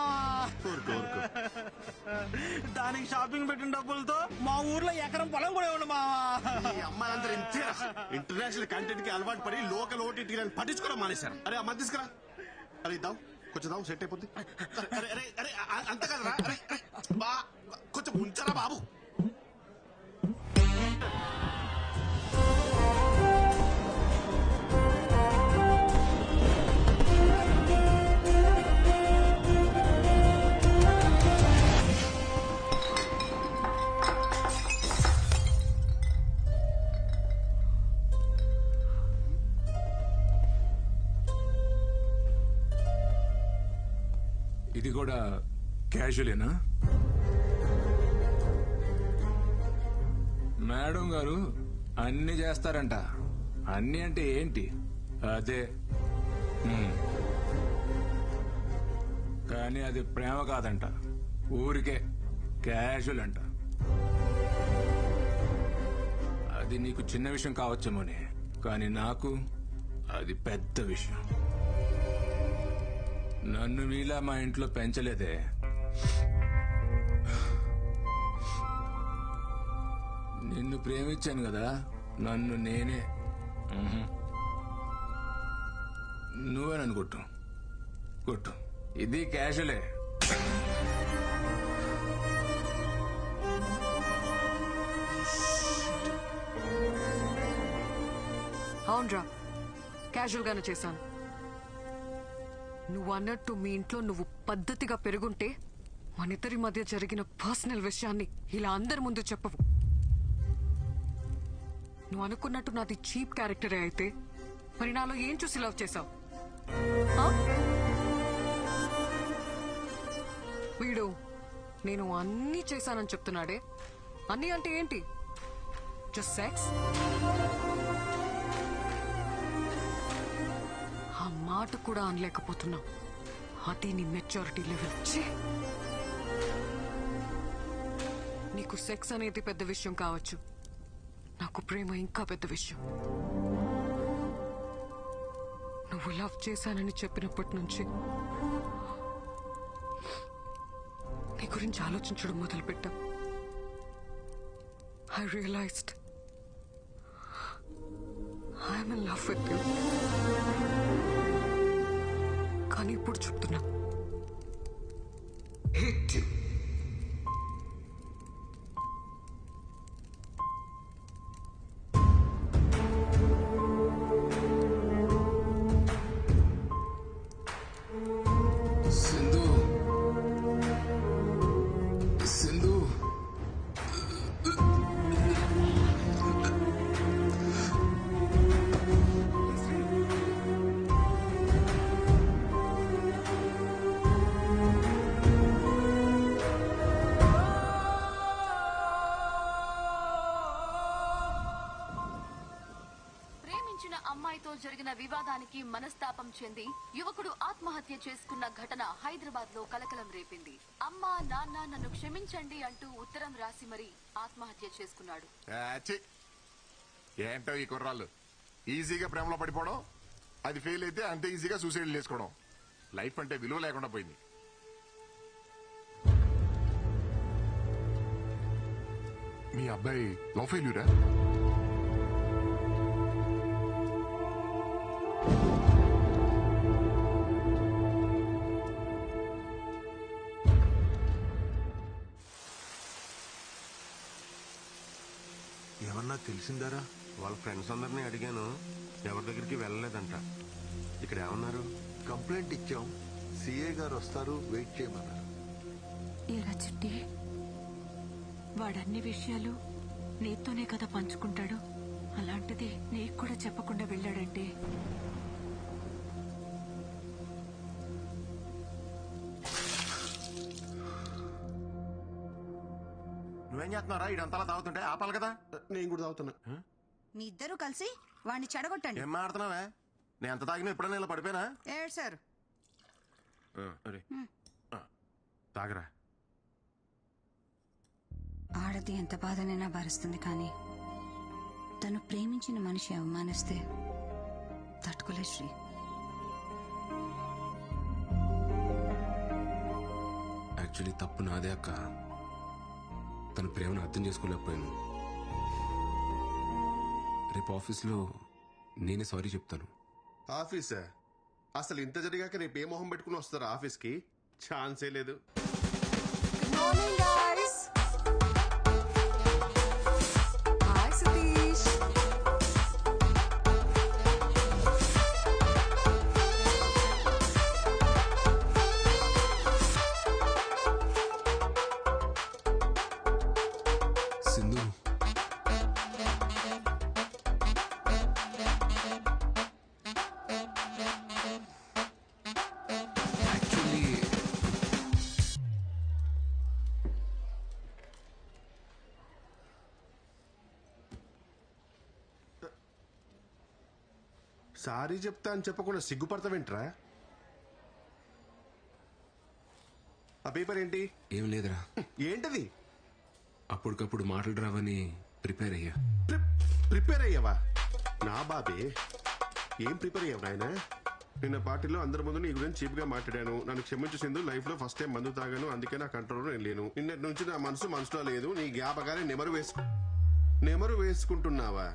దానికి షాపింగ్ పెట్టిన డబ్బులతో మా ఊర్లో ఎకరం పొలం కూడా ఇవ్వండి మా. అమ్మాయిలందరూ ఇంతేరా. ఇంటర్నేషనల్ కంటెంట్ కి అలవాటు పడి లోకల్ ఓటీటీ పట్టించుకోవడం మానేశారు. అరే అమ్మ తీసుకురా. అరే ఇద్దాం కొంచెం దాం సెట్ అయిపోద్ది. అరే అరే అరే అంత కదరా. అరే బా కొంచెం ఉంచరా బాబు. ఇది కూడా క్యాజువలేనా? మేడం గారు అన్ని చేస్తారంట. అన్ని అంటే ఏంటి? అదే కానీ అది ప్రేమ కాదంట, ఊరికే క్యాజువల్ అంట. అది నీకు చిన్న విషయం కావచ్చేమోనే, కానీ నాకు అది పెద్ద విషయం. నన్ను మీలా మా ఇంట్లో పెంచలేదే. నిన్ను ప్రేమించాను కదా, నన్ను నేనే నువ్వేననుకుంటా గుడ్. ఇది క్యాజువలే. అవునరా, క్యాజువల్ గానే చేశాను. నువ్వు అన్నట్టు మీ ఇంట్లో నువ్వు పద్ధతిగా పెరుగుంటే మనిద్దరి మధ్య జరిగిన పర్సనల్ విషయాన్ని ఇలా అందరి ముందు చెప్పవు. నువ్వు అనుకున్నట్టు నాది చీప్ క్యారెక్టరే అయితే మరి నాలో ఏం చూసి లవ్ చేశావు? వీడు నేను అన్నీ చేశానని చెప్తున్నాడే. అన్నీ అంటే ఏంటి? Just sex? ఆ మాట కూడా అనలేకపోతున్నావు. అది నీ మెచ్యూరిటీ లెవెల్. నీకు సెక్స్ అనేది పెద్ద విషయం కావచ్చు, నాకు ప్రేమ ఇంకా పెద్ద విషయం. నువ్వు లవ్ చేశానని చెప్పినప్పటి నుంచి నీ గురించి ఆలోచించడం మొదలుపెట్టా. I realised I'm in love with you. కానీ ఇప్పుడు చెప్తున్నా, హేట్ యూ. అమ్మాయితో జరిగిన వివాదానికి మనస్తాపం చెంది యువకుడు ఆత్మహత్య చేసుకున్న ఘటన హైదరాబాద్ లో కలకలం రేపింది. అమ్మా నాన్న నన్ను క్షమించండి అంటూ ఉత్తరం రాసి మరీ ఆత్మహత్య చేసుకున్నాడు. ఏంటో ఈ కుర్రాళ్ళు ఈజీగా ప్రేమలో పడిపోవడం, అది ఫెయిల్ అయితే అంతే ఈజీగా సూసైడ్ చేసుకోవడం. లైఫ్ అంటే విలువ లేకుండా పోయింది. మీ అబ్బాయి లవ్ ఫెయిల్యూరా? ఏమన్నా తెలిసిందారా? వాళ్ళ ఫ్రెండ్స్ అందరినీ అడిగాను, ఎవరి దగ్గరికి వెళ్ళలేదంట. ఇక్కడ ఏమన్నారు? కంప్లైంట్ ఇచ్చాం, సిఏ గారు వస్తారు, వెయిట్ చేయమన్నారు. ఏరా చిట్టి, వాడన్ని విషయాలు నీతోనే కదా పంచుకుంటాడు. అలాంటిది నీకు కూడా చెప్పకుండా వెళ్ళాడంటే నువ్వేం చేస్తున్నారా? ఇదంతలా తాగుతుంటే ఆపాలి కదా. నేను కూడా తాగుతున్నా. మీ ఇద్దరు కలిసి వాడిని చెడగొట్టండి. ఏం మాడుతున్నావే? నేను ఎంత తాగినా ఎప్పుడైనా ఇలా పడిపోయినా? ఏడ్సారు. తాగరా. ఆడది ఎంత బాధనైనా భరిస్తుంది, కానీ తను ప్రేమించిన మనిషి అవమానిస్తే తట్టుకోలే శ్రీ. యాక్చువల్లీ తప్పు నాదే అక్క. తన ప్రేమను అర్థం చేసుకోలేకపోయాను. రేపు ఆఫీస్లో నేనే సారీ చెప్తాను. ఆఫీసా? అసలు ఇంత జరిగాక రేపు ఏ మొహం పెట్టుకుని వస్తారా ఆఫీస్కి? ఛాన్సే లేదు. సారీ చెప్తా అని చెప్పకుండా సిగ్గుపడతావేంట్రా? ఆ పేపర్ ఏంటి? ఏం లేదురా. ఏంటది? అప్పటికప్పుడు మాటలు రావని ప్రిపేర్ అయ్యా. ప్రిపేర్ అయ్యావా? నా బాబే, ఏం ప్రిపేర్ అయ్యావు నాయన? నిన్న పార్టీలో అందరి ముందు నీ గురించి చీప్ గా మాట్లాడాను. నన్ను క్షమించు సింధు, లైఫ్ లో ఫస్ట్ టైం మందు తాగాను, అందుకే నా కంట్రోల్ నేను లేను. నిన్నటి నుంచి నా మనసులో లేదు. నీ జ్ఞాపకాన్ని నెమరు వేసుకుంటున్నావా?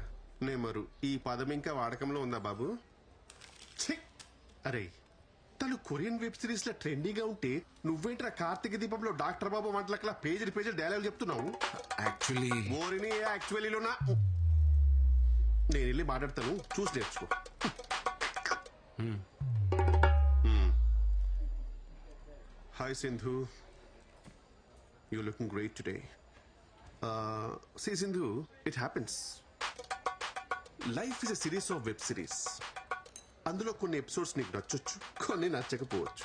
నెమరు ఈ పదం ఇంకా వాడకంలో ఉందా బాబు? అరే, తను కొరియన్ వెబ్ సిరీస్ లో ట్రెండీగా ఉంటే నువ్వేంట్రా కార్తీక దీపంలో డాక్టర్ బాబు వంటలకలా పేజీ డైలాగ్ చెప్తున్నావు? యాక్చువల్లీ ఓరిని యాక్చువల్లీలోనా నేను వెళ్ళి మాట్లాడతాను, చూసి నేర్చుకో. Hi Sindhu, you're looking great today. See Sindhu, it happens. Life is a series of web series. అందులో కొన్ని ఎపిసోడ్స్ నీకు నచ్చొచ్చు, కొన్ని నచ్చకపోవచ్చు.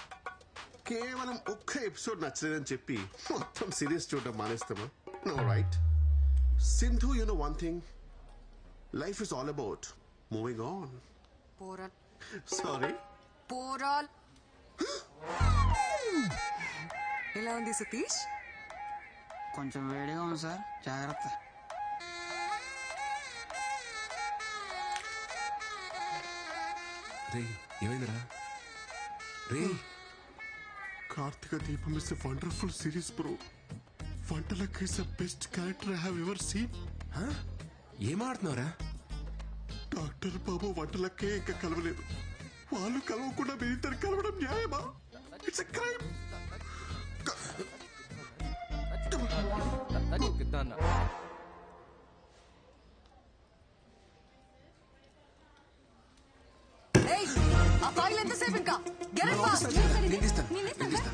కేవలం ఒక్క ఎపిసోడ్ నచ్చలేదని చెప్పి మొత్తం సిరీస్ చూడడం మానేస్తామా? No right. Sindhu, you know one thing, life is all about moving on. పోరాల్. సారీ, పోరాల్. ఎలా ఉంది సతీష్? కొంచెం వేడిగా ఉంది సార్, జాగ్రత్త. రే ఏమైందిరా? రే కార్తీక దీపం is a wonderful series bro. వంటలక్ is the best character I have ever seen. ఏం ఆడుతున్నావురా? డాక్టర్ బాబు వంటలకే ఇంకా కలవలేదు, వాళ్ళు కలవకుండా మీరిద్దరు కలవడం న్యాయమా? It's a crime. ఆ ఫైల్ ఎంతసేపు ఇంకా? Get it fast.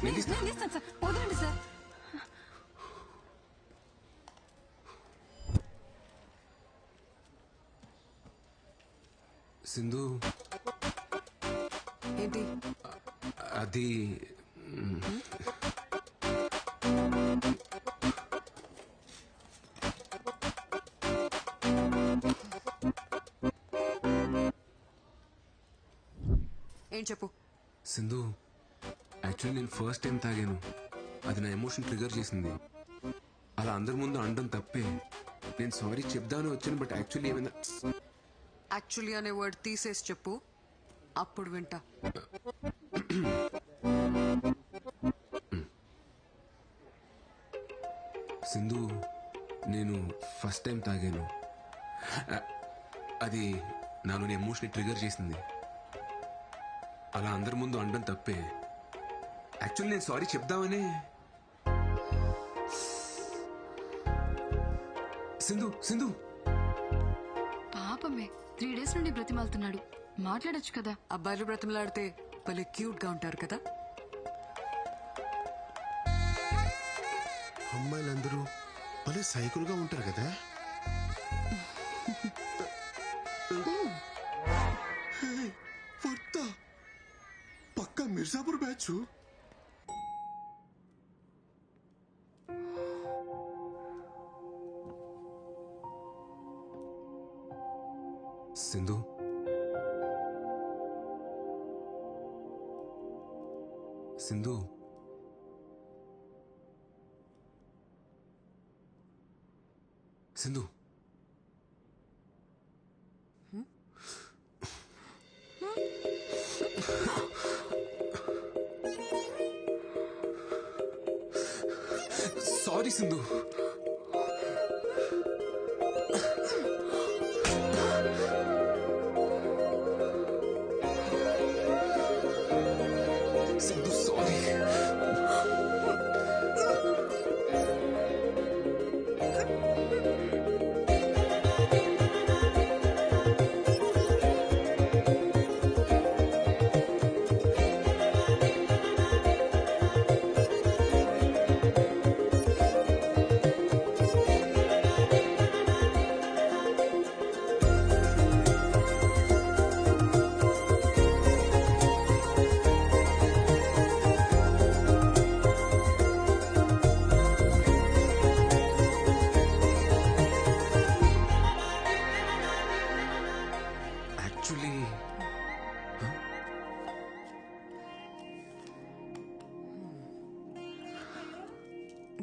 నేను ఇస్తాను సార్, వదలండి సార్. సింధు, ఏంటి అది ఏం చెప్పు. సింధు, యాక్చువల్లీ నేను ఫస్ట్ టైం తాగాను, అది నా ఎమోషన్ ట్రిగర్ చేసింది. అలా అందరి ముందు అనడం తప్పే. నేను సారీ చెప్దాను వచ్చాను, బట్ యాక్చువల్లీ ఏమైందా? యాక్చువల్లీ అనే వర్డ్ తీసేసి చెప్పు, అప్పుడు వింటా. సింధు, నేను ఫస్ట్ టైం తాగాను, అది నాలోని ఎమోషన్ ట్రిగర్ చేసింది. అలా అందరి ముందు అనడం తప్పే. యాక్చువల్లీ నేను సారీ చెప్దామనే. సింధు, సింధు, పాపమే 3 days నుండి బ్రతిమాలుతున్నాడు, మాట్లాడొచ్చు కదా. అబ్బాయిలు బ్రతిమలాడితే భలే క్యూట్ గా ఉంటారు కదా. అమ్మాయిలందరూ భలే సైకిల్గా ఉంటారు కదా. వర్త పక్కా Mirzapur batch. Sindhu, Sindhu, Sindhu, sorry Sindhu. Sindhu sorry. Actually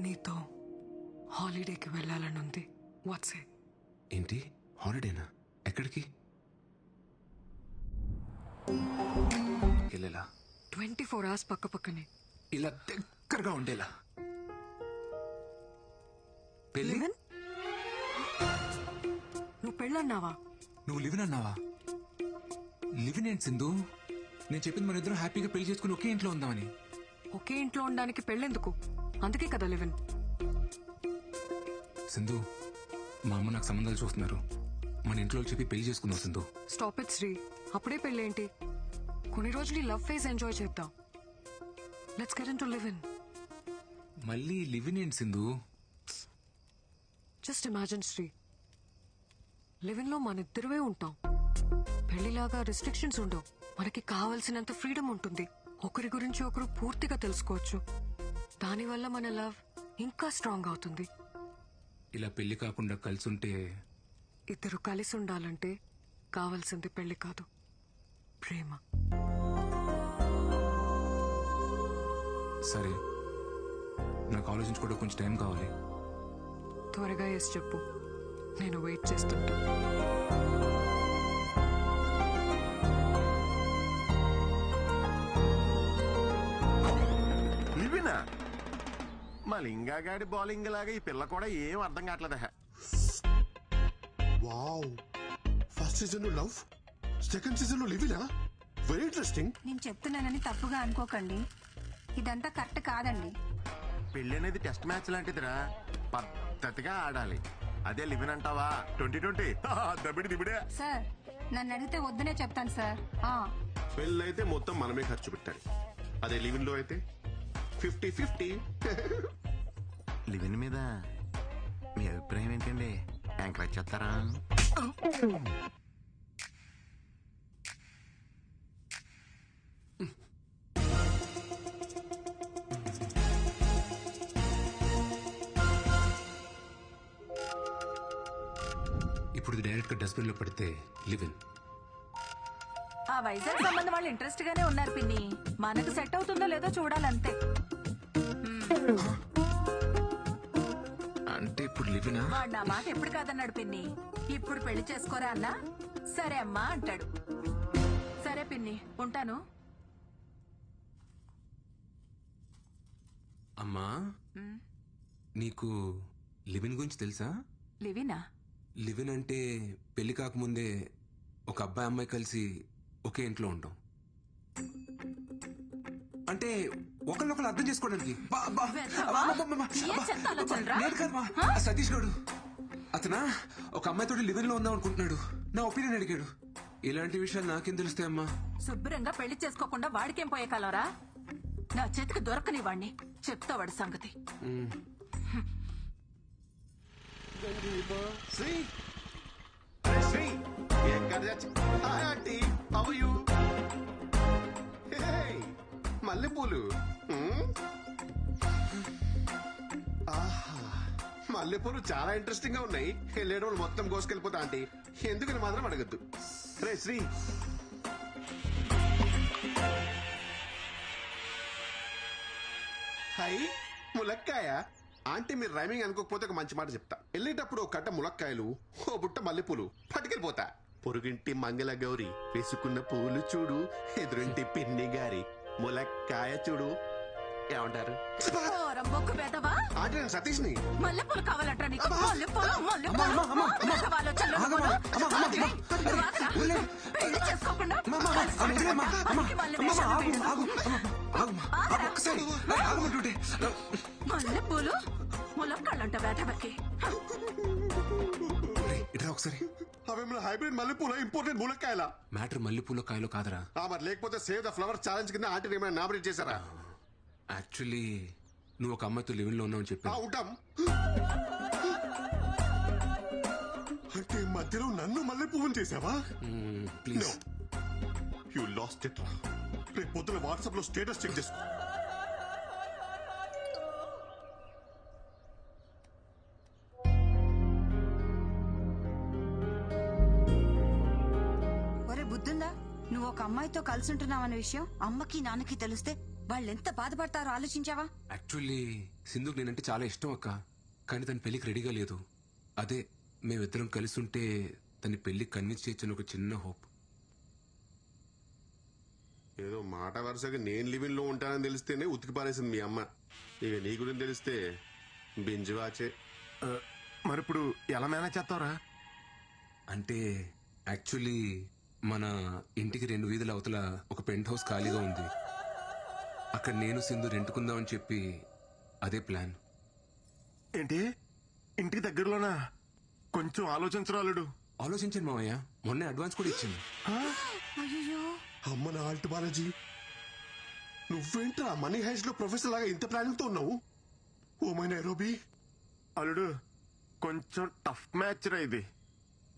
నీతో హాలిడేకి వెళ్ళాలని ఉంది. What's it? ఏంటి హాలిడేనా? ఎక్కడికి వెళ్ళేలా? 24 hours పక్క పక్కనే, ఇలా దగ్గరగా ఉండేలా. పెళ్ళి? నువ్వు పెళ్ళన్నావా? నువ్వు లివిన్ అన్నావా? లివిన్ ఏంటి సింధు? నేను చెప్పింది మన ఇద్దరం హ్యాపీగా పెళ్లి చేసుకుని ఒకే ఇంట్లో ఉందామని. ఒకే ఇంట్లో ఉండడానికి పెళ్ళెందుకు? అందుకే కదా లివిన్. సింధు, మా అమ్మ నాకు సంబంధాలు చూస్తున్నారు. మన ఇంట్లో చెప్పి పెళ్లి చేసుకుందాం సింధు. Stop it Shri. అప్పుడే పెళ్ళేంటి? కొన్ని రోజులు ఈ లవ్ ఫేజ్ ఎంజాయ్ చేద్దాం. Let's get into live in. మళ్ళీ లివ్ ఇన్ ఏంటి Sindhu? Just imagine Sri, live in లో మన ఇద్దరమే ఉంటాం. పెళ్లిలాగా రిస్ట్రిక్షన్స్ ఉండవు. మనకి కావలసినంత ఫ్రీడమ్ ఉంటుంది. ఒకరి గురించి ఒకరు పూర్తిగా తెలుసుకోవచ్చు. దానివల్ల మన లవ్ ఇంకా స్ట్రాంగ్ అవుతుంది. ఇలా పెళ్లి కాకుండా కలిసి ఉంటే? ఇద్దరు కలిసి ఉండాలంటే కావాల్సింది పెళ్లి కాదు, ప్రేమ. సరే, నాకు ఆలోచించుకోవడం కొంచెం టైం కావాలి. త్వరగా ఎస్ చెప్పు, నేను వెయిట్ చేస్తుంటా. లివినా? మా లింగాగాడి బౌలింగ్ లాగా ఈ పిల్ల కూడా ఏం అర్థం కావట్లేదా? వావ్, ఫస్ట్ సీజన్ లో లవ్, సెకండ్ సీజన్ లో లివినా? Very interesting. నేను చెప్తున్నానని తప్పుగా అనుకోకండి, ఇదంతా కరెక్ట్ కాదండి. పెళ్లి అనేది టెస్ట్ మ్యాచ్ లాంటిదిరా, పద్ధతిగా ఆడాలి. అదే లివిన్ అంటావా 2020 దబిడి దిబిడే. సార్, నన్ను అడిగితే వద్దునే చెప్తాను సార్. పెళ్ళైతే మొత్తం మనమే ఖర్చు పెట్టాలి. అదే లివిన్ లో అయితే 50-50. లివిన్ మీద మీ అభిప్రాయం ఏంటండి? ఎంకరేజ్ చేస్తారా? ఇప్పుడు డైరెక్ట్ గా డస్ట్బిన్ లో పడితే లివిన్. ఆ వైజాగ్ సంబంధం వాళ్ళు ఇంట్రెస్ట్ గానే ఉన్నారు పిన్ని. మనకు సెట్ అవుతుందో లేదో చూడాలంతే. అంటే ఇప్పుడు లివినా? వాడు నా మాట ఎప్పుడు కాదన్నాడు పిన్ని. ఇప్పుడు పెళ్లి చేసుకోరా అన్నా సరే అమ్మా అంటాడు. సరే పిన్ని, ఉంటాను. అమ్మా, నీకు లివిన్ గురించి తెలుసా? లివినా? లివిన్ అంటే పెళ్లి కాకముందే ఒక అబ్బాయి అమ్మాయి కలిసి ఒకే ఇంట్లో ఉంటాం. అంటే ఒకరినొకరు అర్థం చేసుకోవడానికి. సతీష్ గడు అతనా ఒక అమ్మాయితో లివిన్ లో ఉందాం అనుకుంటున్నాడు. నా ఒపీనియన్ అడిగాడు. ఇలాంటి విషయాలు నాకేం తెలుస్తాయమ్మా? శుభ్రంగా పెళ్లి చేసుకోకుండా వాడికేం పోయే కాలరా? నా చేతికి దొరకని వాడిని చెప్తా వాడి సంగతి. Sri, Sri, hi aunty, how are you? Hey, మల్లెపూలు. ఆహా, మల్లెపూలు చాలా ఇంట్రెస్టింగ్ గా ఉన్నాయి. వెళ్ళేటప్పుడు మొత్తం కోసుకెళ్ళిపోతా ఆంటీ, ఎందుకని మాత్రం అడగద్దు. రే శ్రీ, హై ములక్కాయ. ఆంటీ మీరు రైమింగ్ అనుకోకపోతే ఒక మంచి మాట చెప్తా. వెళ్ళేటప్పుడు ఒక కట్ట ములక్కాయలు, ఓ బుట్ట మల్లెపూలు పట్టుకెళ్ళిపోతా. పొరుగింటి మంగళ గౌరి వేసుకున్న పూలు చూడు, ఎదురింటి పిన్ని గారి ములక్కాయ చూడు. ఏమంటారు? ఆంటీ నేను సతీష్ ని. మల్లెపూలు కావాలంటా నీకు? పెళ్లి చేసుకోకుండా మల్లెపూలు ములక్కాళ్ళంట వేటవకి. ఇట్లా ఒకసారి అవేమన్నా హైబ్రిడ్ మల్లెపూల, ఇంపోర్టెడ్ ములక్కాయల? మ్యాటర్ మల్లెపూల కాయలో కాదరా. మరి లేకపోతే సేవ్ ద ఫ్లవర్ ఛాలెంజ్ కింద ఆంటీ ఏమైనా నామినేట్ చేశారా? యాక్చువల్లీ నువ్వు ఒక అమ్మాయితో లివిన్ లో ఉన్నావు చెప్పి ఉంటాం. అంటే మధ్యలో నన్ను మల్లె పువ్వుని చేసావా? ప్లీజ్. యు లాస్ట్ ఇట్ రా. రేపు పొద్దున వాట్సాప్ లో స్టేటస్ చెక్ చేసుకో. ఒరే బుద్ధుందా? నువ్వు ఒక అమ్మాయితో కలిసి ఉంటున్నావన్న విషయం అమ్మకి నాన్నకి తెలిస్తే వాళ్ళు ఎంత బాధపడతారో ఆలోచించావా? యాక్చువల్లీ సింధుకు నేనంటే చాలా ఇష్టం అక్క, కానీ తన పెళ్లికి రెడీగా లేదు. అదే మేమిద్దరం కలిసి ఉంటే తన పెళ్లికి కన్విన్స్ చేయొచ్చని ఒక చిన్న హోప్. ఏదో మాట వరుసగా నేను లివిన్ లో ఉంటానని తెలిస్తేనే ఉతికి పారేసింది మీ అమ్మ. ఇక నీ గురించి తెలిస్తే బింజు వాచే. మరి ఇప్పుడు ఎలా మేనేజ్ చేస్తావురా? అంటే యాక్చువల్లీ మన ఇంటికి 2 వీధుల అవతల ఒక పెంట్ హౌస్ ఖాళీగా ఉంది. అక్కడ నేను సింధు రెంటుకుందామని చెప్పి అదే ప్లాన్. ఏంటి ఇంటికి దగ్గరలోనా? కొంచెం ఆలోచించరు అల్లుడు. ఆలోచించండి మావయ్య, మొన్నే అడ్వాన్స్ కూడా ఇచ్చింది. అమ్మ నా ఆల్ట్ బాలాజీ, నువ్వేంట్రా మనీ హైస్ లో ప్రొఫెసర్ లాగా ఇంత ప్లానింగ్ తో ఉన్నావు? Oh my Nairobi. అల్లుడు కొంచెం టఫ్ మ్యాచ్ రా ఇది,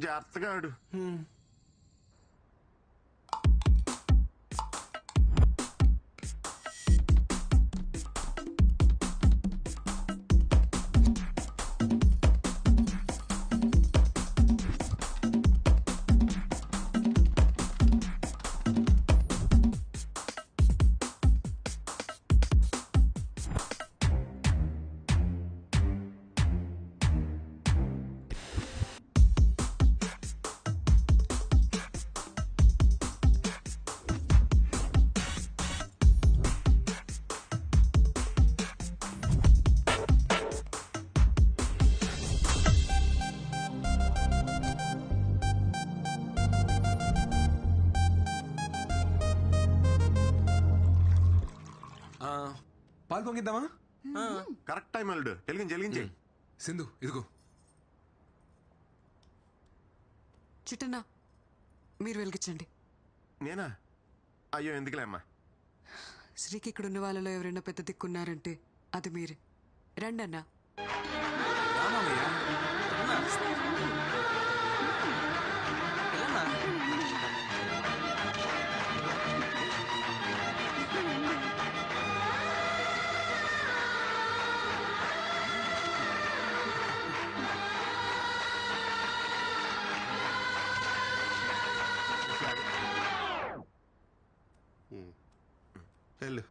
జాగ్రత్తగా ఆడు. పాలు పొంగిద్దామా? కరెక్ట్ టైం అల్లుడు, వెలిగించి. సింధు ఇదిగో. చిట్టన్న మీరు వెలిగించండి. నేనా? అయ్యో ఎందుకులే అమ్మా. శ్రీకి ఇక్కడ ఉన్న వాళ్ళలో ఎవరైనా పెద్ద దిక్కున్నారంటే అది మీరే. రండన్నా. వెళ్ళు.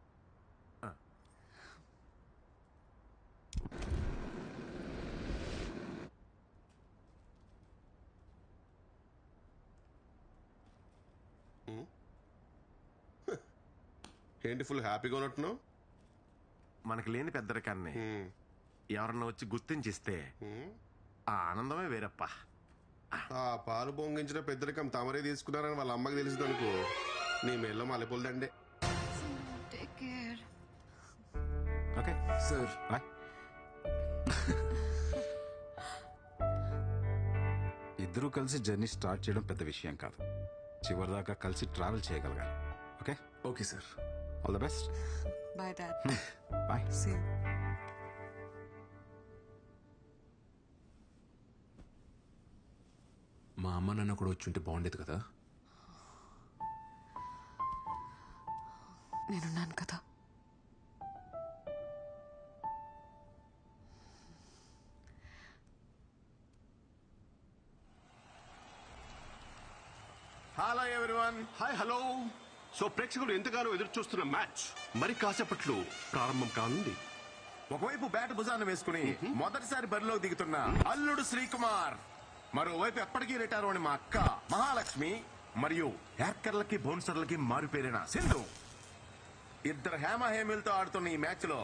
ఏంటి ఫుల్ హ్యాపీగా ఉన్నట్టున్నావు? మనకు లేని పెద్దరికాన్ని ఎవరన్నా వచ్చి గుర్తించిస్తే ఆ ఆనందమే వేరప్ప. ఆ పాలు పొంగించిన పెద్దరికం తమరే తీసుకున్నారని వాళ్ళ అమ్మకి తెలిసింది అనుకో, నీ మెల్ల మల్లెపూలదండే. Okay sir. ఇద్దరూ కలిసి జర్నీ స్టార్ట్ చేయడం పెద్ద విషయం కాదు, చివరిదాకా కలిసి ట్రావెల్ చేయగలగాలి. Okay okay sir. All the best. Bye dad. Bye. See you. మా అమ్మ నాన్న కూడా వచ్చుంటే బాగుండేది కదా. నేనున్నాను కదా. Hello everyone. Hi hello. So ప్రేక్షకులు ఎంతగానో ఎదురు చూస్తున్న మ్యాచ్ మరి కాసేపట్లో ప్రారంభం కానుంది. ఒకవైపు బ్యాట్ భుజాన్ని వేసుకుని మొదటిసారి బరిలోకి దిగుతున్న అల్లుడు శ్రీకుమార్, మరోవైపు ఎప్పటికీ రిటైర్ అని మా అక్క మహాలక్ష్మి, మరియు హ్యాకర్లకి బౌన్సర్లకి మారిపోయిన సింధు. ఇద్దరు హేమహేమిలతో ఆడుతున్న ఈ మ్యాచ్ లో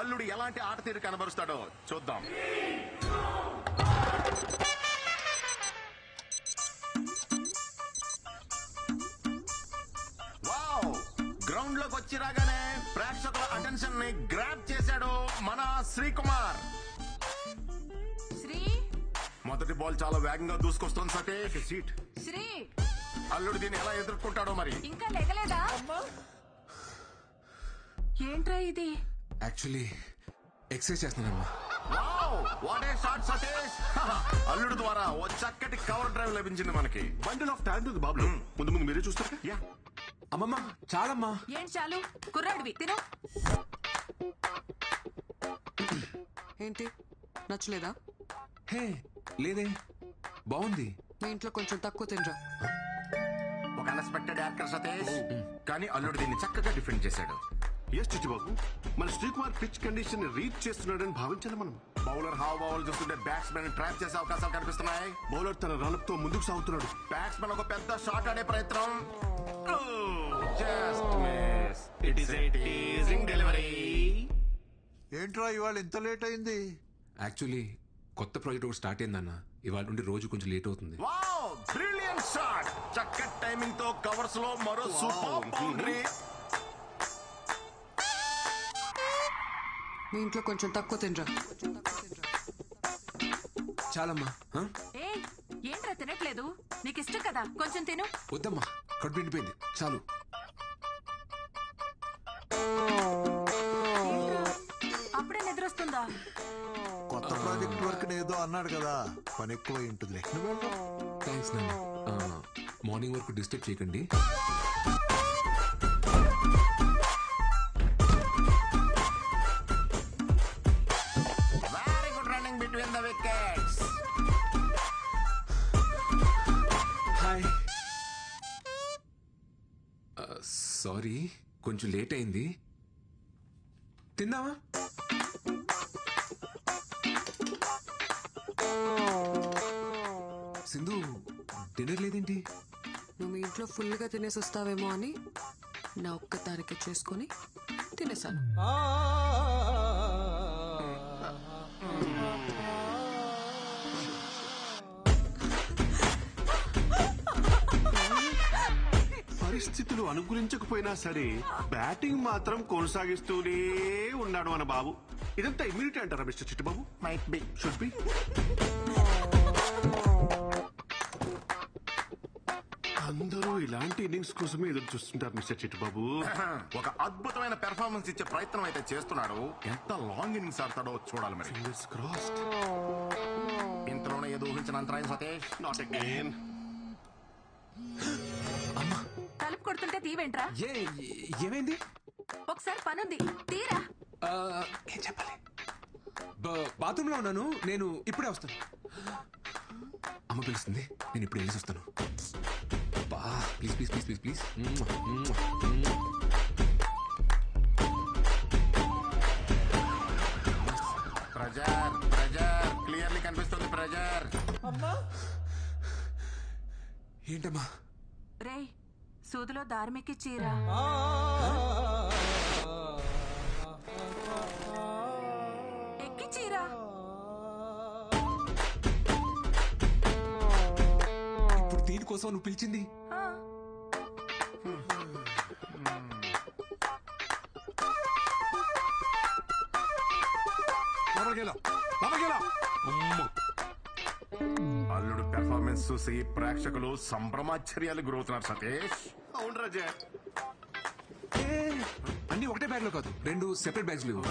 అల్లుడు ఎలాంటి ఆట తీరు కనబరుస్తాడో చూద్దాం. గ్రౌండ్ లోకి వచ్చి రాగానే ప్రేక్షకుల అటెన్షన్ ని గ్రాప్ చేశాడు మన శ్రీకుమార్. శ్రీ మొదటి బాల్ చాలా వేగంగా దూసుకొస్తుంది సతీష్. సీట్. శ్రీ అల్లుడు దీన్ని ఎలా ఎదుర్కొంటాడో మరి. ఇంకా లెగలేదా? ఏంట్రా ఇది? యాక్చువల్లీ ఎక్సర్సైజ్ చేస్తున్నానమ్మా. What a shot Satish. అల్లుడు ద్వారా ఓ చక్కటి కవర్ డ్రైవ్ లభించింది మనకి. బండిల్ ఆఫ్ టాలెంట్ ఉంది బాబు. ముందు ముందు మీరే చూస్తారు. యా అమ్మమ్మ చాలమ్మా. ఏంటి చాలు? కుర్రాడివి తిను. ఏంటి నచ్చలేదా? హే లేదే, బాగుంది. మీ ఇంట్లో కొంచెం తక్కువ తినరా. ఒక అన్ఎక్స్పెక్టెడ్ యాక్టర్ సతీష్, కానీ అల్లుడు దీన్ని చక్కగా డిఫెండ్ చేశాడు. ఎస్ చిట్టిబాబు, మన శ్రీకుమార్ పిచ్ కండిషన్ రీచ్ చేస్తున్నాడని భావించాలి మనం. బౌలర్ హావభావాలు చూస్తుంటే బ్యాట్స్మెన్ ట్రాప్ చేసే అవకాశాలు కనిపిస్తున్నాయి. బౌలర్ తన రన్అప్ తో ముందుకు సాగుతున్నాడు. బ్యాట్స్మెన్ ఒక పెద్ద షాట్ ఆడే ప్రయత్నం. Just miss. It is a teasing delivery. ఏంట్రా ఇవాళ ఇంత లేట్ అయింది? యాక్చువల్లీ కొత్త ప్రాజెక్ట్ ఒకటి స్టార్ట్ అయిందన్న, ఇవాళ నుండి రోజు కొంచెం లేట్ అవుతుంది. Wow brilliant shot. చక్కటి టైమింగ్ తో కవర్స్ లో మరో సూపర్ బౌండరీ. మీ ఇంట్లో కొంచెం తక్కువ తినరా. చాలమ్మా. ఏ ఏంట్రా తినట్లేదు? నీకు ఇష్టం కదా, కొంచెం తిను. వద్దమ్మా, కడుపు నిండిపోయింది, చాలు. అప్పుడే నిద్రొస్తుందా? కొత్త ప్రాజెక్ట్ వర్క్ ఏదో అన్నాడు కదా, పని ఎక్కువ ఉంటుంది. థ్యాంక్స్ నాన్న. మార్నింగ్ వరకు డిస్టర్బ్ చేయకండి. Very good running between the wickets. Hi. Sorry, కొంచెం లేట్ అయింది. తిందామా? సింధు, డిన్నర్ లేదేంటి? నువ్వు మీ ఇంట్లో ఫుల్గా తినేసి వస్తావేమో అని నా ఒక్కదానికే చేసుకొని తినేసాను. పరిస్థితులు అనుకూలించకపోయినా సరే బ్యాటింగ్ మాత్రం కొనసాగిస్తూనే ఉన్నాడు మన బాబు. ఇదంతా ఇమ్యూనిటీ అంటారా mister Chittubabu? Might be, should be. అందరూ ఇలాంటి ఇన్నింగ్స్ కోసమే ఎదురు చూస్తుంటారు మిస్టర్ చిట్టుబాబు. ఒక అద్భుతమైన పెర్ఫార్మెన్స్ ఇచ్చే ప్రయత్నం అయితే చేస్తున్నాడు. ఎంత లాంగ్ ఇన్నింగ్స్ ఆడతాడో చూడాలి మరి. Fingers crossed. ఇంతలోనే ఏదో ఊహించిన అంతరాయం సతీష్. Not again. తలుపు కొడుతుంటే తీవేంట్రా? ఏమైంది? ఒకసారి పనుంది, తీరా. ఏం చెప్పాలి? బాత్రూమ్ లో ఉన్నాను, నేను ఇప్పుడే వస్తాను. అమ్మ పిలుస్తుంది, నేను ఇప్పుడు వెళ్ళేసి వస్తాను. Please please please please please. Pressure pressure clearly కనిపిస్తుంది. ప్రెజర్. ఏంటమ్మా? రే సూదిలో దారిమికి చీరా. ఎక్కి చీరా. ఇప్పుడు దీనికోసం నువ్వు పిలిచింది? అల్లుడు పెర్ఫార్మెన్స్ చూసి ప్రేక్షకులు సంభ్రమాశ్చర్యాలు గురవుతున్నారు సతీష్. అవును రాజా. అన్ని ఒకటే బ్యాగ్ లో కాదు, 2 సెపరేట్ బ్యాగ్స్ లేవు.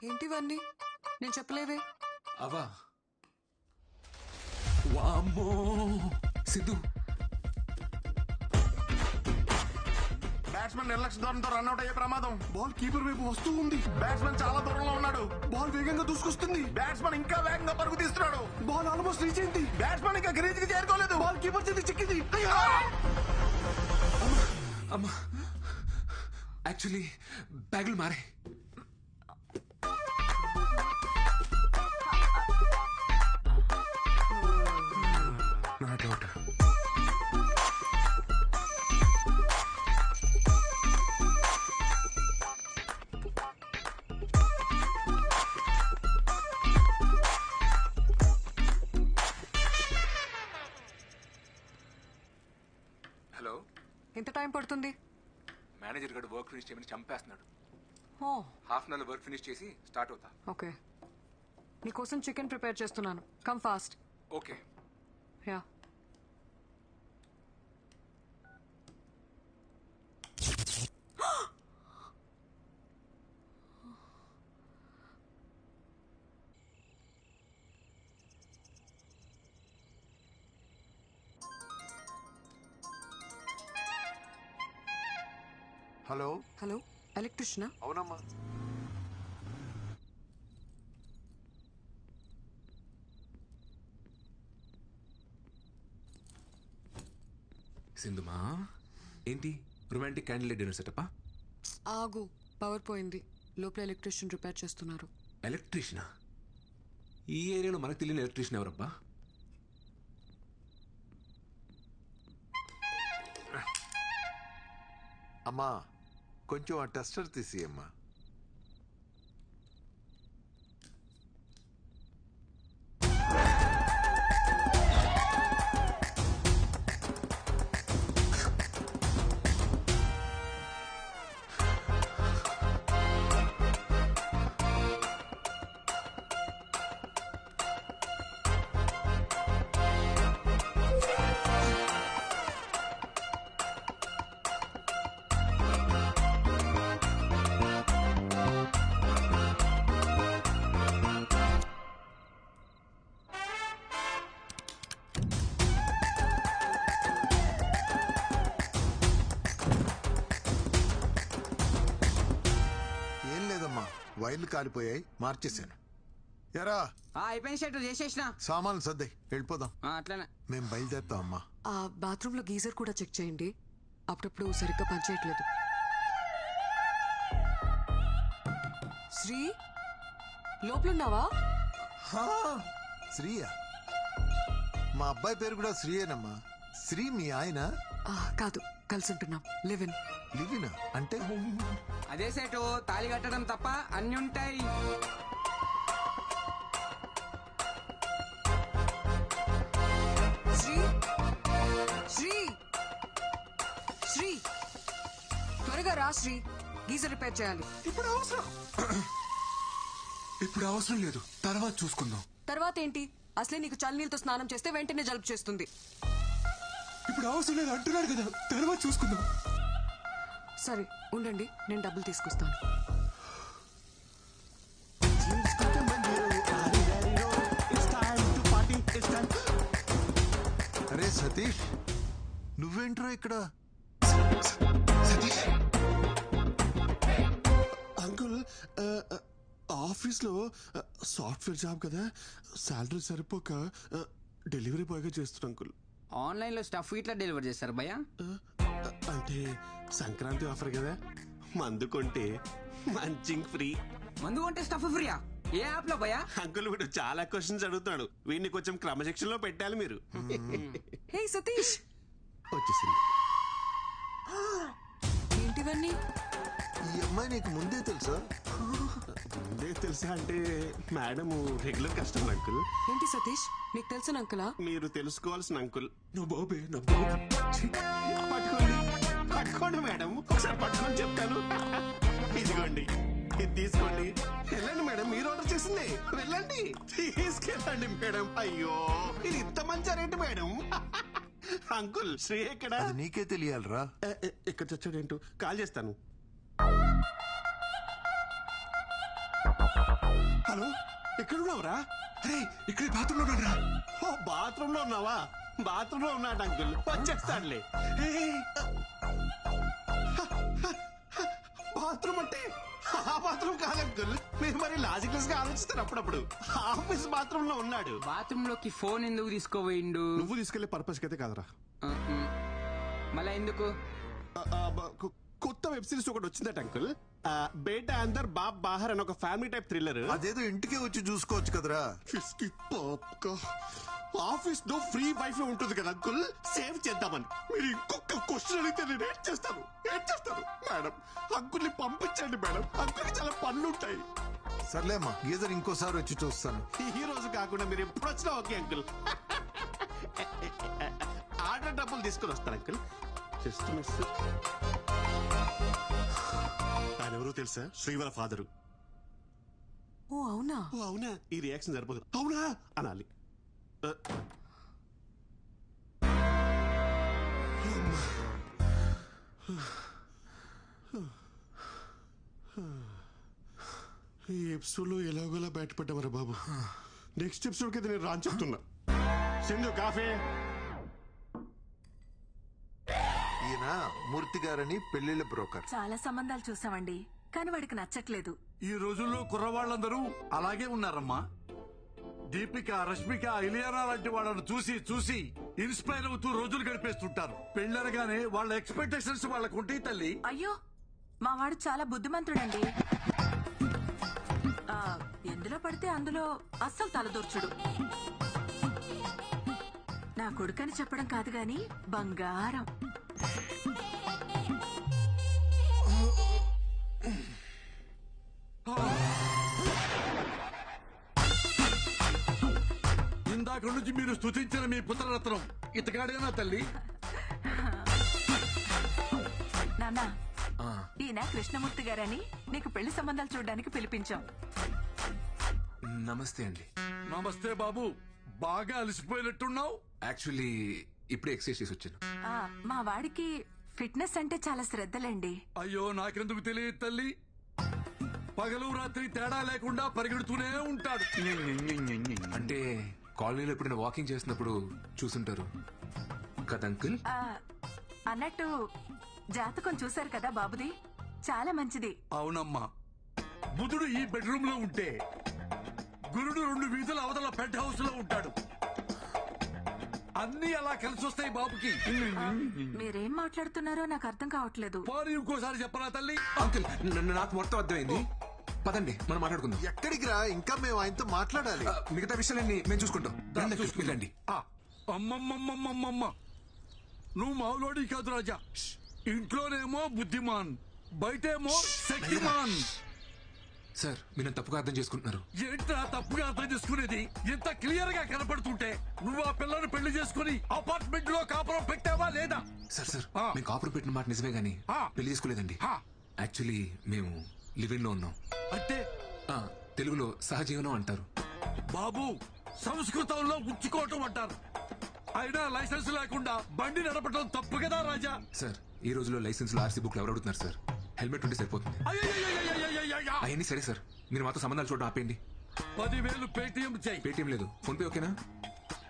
ఏంటివన్నీ? నేను చెప్పలేదే. అవా? వామ్మో సిద్ధు, బ్యాట్స్మెన్ నిర్లక్ష్య ధోరణితో రన్అట్ అయ్యే ప్రమాదం. బాల్ కీపర్ వైపు వస్తూ ఉంది. బ్యాట్స్మెన్ చాలా దూరంలో ఉన్నాడు. బాల్ వేగంగా దూసుకొస్తుంది. బ్యాట్స్మెన్ ఇంకా వేగంగా పరుగు తీస్తున్నాడు. బాల్ ఆల్మోస్ట్ రీచ్ అయింది. బ్యాట్స్మెన్ ఇంకా క్రీజ్ కి చేరుకోలేదు. బాల్ కీపర్ చేతి చిక్కింది. అమ్మా, యాక్చువల్లీ బ్యాగులు మారే. Not out. హలో, ఎంత టైం పడుతుంది? మేనేజర్ గారు వర్క్ ఫినిష్ చేయమని చంపేస్తున్నాడు. Oh, half an hour work finish చేసి స్టార్ట్ అవుతా. ఓకే. నీకోసం చికెన్ ప్రిపేర్ చేస్తున్నాను. Come fast. Okay. Yeah. Hello. Hello, ఎలక్ట్రిషియనా? అవునమ్మా. సింధుమా, ఏంటి రొమాంటిక్ క్యాండిల్ డిన్నర్ సెటప్పా? ఆగు, పవర్ పోయింది. లోపల ఎలక్ట్రిషియన్ రిపేర్ చేస్తున్నారు. ఎలక్ట్రీషియనా? ఈ ఏరియాలో మనకు తెలియని ఎలక్ట్రీషియన్ ఎవరబ్బా? అమ్మా కొంచెం ఆ టెస్టర్ తీసి అమ్మా. వైర్లు కాలిపోయాయి, మార్చేశాను. ఎరా అయిపోయిన షర్ట్ చేసేసిన సామాన్లు సర్దాయి వెళ్ళిపోదాం. అట్లనే మేము బయలుదేరుతాం అమ్మా. ఆ బాత్రూమ్ లో గీజర్ కూడా చెక్ చేయండి, అప్పుడప్పుడు సరిగ్గా పనిచేయట్లేదు. శ్రీ లోపలున్నావా? శ్రీయా? మా అబ్బాయి పేరు కూడా శ్రీయేనమ్మా. శ్రీ మీ ఆయన? కాదు, కలిసి ఉంటున్నాం. లివిన్. లివినా అంటే? అదే సేటు తాళి కట్టడం తప్ప అన్ని ఉంటాయి. శ్రీ శ్రీ శ్రీ త్వరగా రా శ్రీ, గీజర్ రిపేర్ చేయాలి. ఇప్పుడు అవసరం లేదు, తర్వాత చూసుకుందాం. తర్వాత ఏంటి? అసలే నీకు చల్లనీళ్ళతో స్నానం చేస్తే వెంటనే జలుబు చేస్తుంది. ఇప్పుడు అవసరం లేదు అంటున్నాడు కదా, తర్వాత చూసుకుందాం. సరే ఉండండి, నేను డబ్బులు తీసుకొస్తాను. అరే సతీష్, నువ్వేంట్రా ఇక్కడ? అంకుల్ ఆఫీస్ లో సాఫ్ట్వేర్ జాబ్ కదా, శాలరీ సరిపోక డెలివరీ బాయ్ గా చేస్తున్నా అంకుల్. ఆన్లైన్ లో స్టఫ్ ఇట్లా డెలివర్ చేస్తారు భయ్యా? అంటే సంక్రాంతి ఆఫర్ కదా, మందు కొంటే మంచింగ్ ఫ్రీ. మందు కొంటే స్టఫ్ ఫ్రీయా? ఏ యాప్ లో భయ్యా? అంకుల్ వీడు చాలా క్వశ్చన్స్ అడుగుతాడు, వీడిని కొంచెం క్రమశిక్షణ లో పెట్టాలి మీరు. హే సతీష్, వచ్చేసింది. ఏంటివన్నీ? ఈ అమ్మాయి నీకు ముందే తెలుసా? ముందే తెలుసా అంటే మేడం రెగ్యులర్ కస్టమర్ అంకుల్. ఏంటి సతీష్, నీకు తెలిసిన అంకులా? మీరు తెలుసుకోవాల్సిన అంకుల్. నువ్వు బాబే పట్టుకోండి పట్టుకోండి మేడం, ఒకసారి పట్టుకొని చెప్తాను. ఇదిగోండి, ఇది తీసుకోండి. వెళ్ళండి మేడం, మీరు ఆర్డర్ చేసింది. వెళ్ళండి, తీసుకెళ్ళండి మేడం. అయ్యో ఇది ఇంత మంచి రేటు మేడం. అంకుల్ శ్రీ ఎక్కడ? నీకే తెలియాలరా. ఎక్కడ చచ్చాడేంటో, కాల్ చేస్తాను. హలో, ఎక్కడున్నావురా? అరే ఇక్కడ బాత్రూమ్ లో ఉన్నారా? ఓ బాత్రూమ్ లో ఉన్నావా? బాత్రూమ్ లో ఉన్నాడు అంకుల్, వచ్చేస్తాడులే. బాత్రూమ్ అంటే ఆ బాత్రూమ్ కాదు అంకుల్, మీరు మరి లాజికల్స్ గా ఆలోచిస్తారు అప్పుడప్పుడు. ఆఫీస్ బాత్రూమ్ లో ఉన్నాడు. బాత్రూమ్ లోకి ఫోన్ ఎందుకు తీసుకోపోయిండు? నువ్వు తీసుకెళ్లే పర్పస్ అయితే కాదురా. మళ్ళా ఎందుకు? కొత్త వెబ్ సిరీస్ ఒకటి వచ్చిందట అంకుల్, బేటా అందర్ బాబ్ బాహర్ అని ఒక ఫ్యామిలీ టైప్ థ్రిల్లర్. అదేదో ఇంటికే వచ్చి చూసుకోవచ్చు కదరా. ఆఫీస్ లో ఫ్రీ వైఫై ఉంటుంది కదా అంకుల్, సేవ్ చేద్దామని. మీరు ఇంకొక క్వశ్చన్ అడిగితే నేను ఏం చేస్తాను మేడం. అంకుల్ని పంపించండి మేడం, అంకుల్కి చాలా పనులు ఉంటాయి. సర్లేమ్మా, గీజర్ ఇంకోసారి వచ్చి చూస్తాను. ఈ రోజు కాకుండా మీరు ఎప్పుడు వచ్చినా ఓకే అంకుల్. ఆర్డర్ డబ్బులు తీసుకొని వస్తాను అంకుల్. Just miss. ఆయన ఎవరో తెలుసా? శ్రీవర ఫాదరు. ఓ అవునా? ఓ అవునా, ఈ రియాక్షన్ సరిపోదు. అవునా అనాలి. ఈ ఎపిసోడ్ లో ఎలాగోలా బయటపడ్డామరా బాబు. నెక్స్ట్ ఎపిసోడ్ కి నేను రాని చెప్తున్నా. సింధు కాఫీ. ఈయన మూర్తి గారని పెళ్లిళ్ళ బ్రోకర్. చాలా సంబంధాలు చూసామండి, కానీ వాడికి నచ్చట్లేదు. ఈ రోజుల్లో కుర్రవాళ్ళందరూ అలాగే ఉన్నారమ్మా. దీపిక, రష్మిక, ఇలియానా లాంటి వాళ్ళను చూసి చూసి ఇన్స్పైర్ అవుతూ రోజులు గడిపేస్తుంటారు. పెళ్ళరగానే వాళ్ళ ఎక్స్పెక్టేషన్స్ వాళ్ళకు ఉంటాయి తల్లి. అయ్యో, మా వాడు చాలా బుద్ధిమంతుడండి. ఎందులో పడితే అందులో అస్సలు తలదూర్చుడు. నా కొడుకని చెప్పడం కాదు గాని బంగారం. స్తుతించిన మీ పుత్రరత్నం ఇతగాడేనా తల్లి? నాన్న, ఈయన కృష్ణమూర్తి గారని నీకు పెళ్లి సంబంధాలు చూడడానికి పిలిపించాం. నమస్తే అండి. నమస్తే బాబు, బాగా అలసిపోయినట్టున్నావు. యాక్చువల్లీ ఇప్పుడే ఎక్సర్సైజ్ చేసి వచ్చాను. మా వాడికి ఫిట్నెస్ అంటే చాలా శ్రద్ధలండి. అయ్యో, నాకెందుకు తెలియదు తల్లి. పగలు రాత్రి తేడా లేకుండా పరిగెడుతూనే ఉంటాడు. అంటే కాలనీలో ఎప్పుడైనా వాకింగ్ చేసినప్పుడు చూసుంటారు కదా అంకుల్? అన్నట్టు జాతకం చూశారు కదా బాబుది, చాలా మంచిది. అవునమ్మా, బుధుడు ఈ బెడ్రూమ్ లో ఉంటే గురుడు 2 వీధుల అవతల పెంట్ హౌస్ లో ఉంటాడు. అన్ని అలా కలిసి వస్తాయి బాబుకి. మీరేం మాట్లాడుతున్నారో నాకు అర్థం కావట్లేదు. పోనీ ఇంకోసారి చెప్పరా తల్లి? అంకుల్, నాకు మొత్తం అర్థమైంది. పదండి, మనం మాట్లాడుకుందాం. ఎక్కడికి రా, ఇంకా మేము ఆయనతో మాట్లాడాలి. మిగతా విషయాలన్నీ మేము చూసుకుంటాం. వెళ్ళండి. అమ్మమ్మమ్మమ్మమ్మ, నువ్వు మావులోడి కాదు రాజా. ఇంట్లోనేమో బుద్ధిమాన్, బయటేమో శక్తిమాన్. సార్, మీరు తప్పుగా అర్థం చేసుకుంటున్నారు. ఏంట్రా తప్పుగా అర్థం చేసుకునేది? ఇంత క్లియర్ గా కనపడుతుంటే నువ్వు ఆ పిల్లని పెళ్లి చేసుకుని అపార్ట్మెంట్ లో కాపురం పెట్టావా లేదా? సార్, మేము కాపురం పెట్టిన మాట నిజమే గానీ పెళ్లి చేసుకోలేదండి. యాక్చువల్లీ మేము లివింగ్ లో ఉన్నాం. అంటే తెలుగులో సహజీవనం అంటారు. బాబు, సంస్కృతంలో ఉంచుకోవటం అంటారు. అయినా లైసెన్స్ లేకుండా బండి నడపడం తప్పు కదా రాజా? సార్, ఈ రోజులో లైసెన్స్ లో ఆర్సీ బుక్ ఎవరు అడుగుతున్నారు సార్? హెల్మెట్ ఉంటే సరిపోతుంది. అవన్నీ సరే సార్, మీరు మాతో సంబంధాలు చూడడం ఆపేయండి. 10,000 పేటిఎం చెయ్యి. పేటిఎం లేదు, ఫోన్ పే ఓకేనా?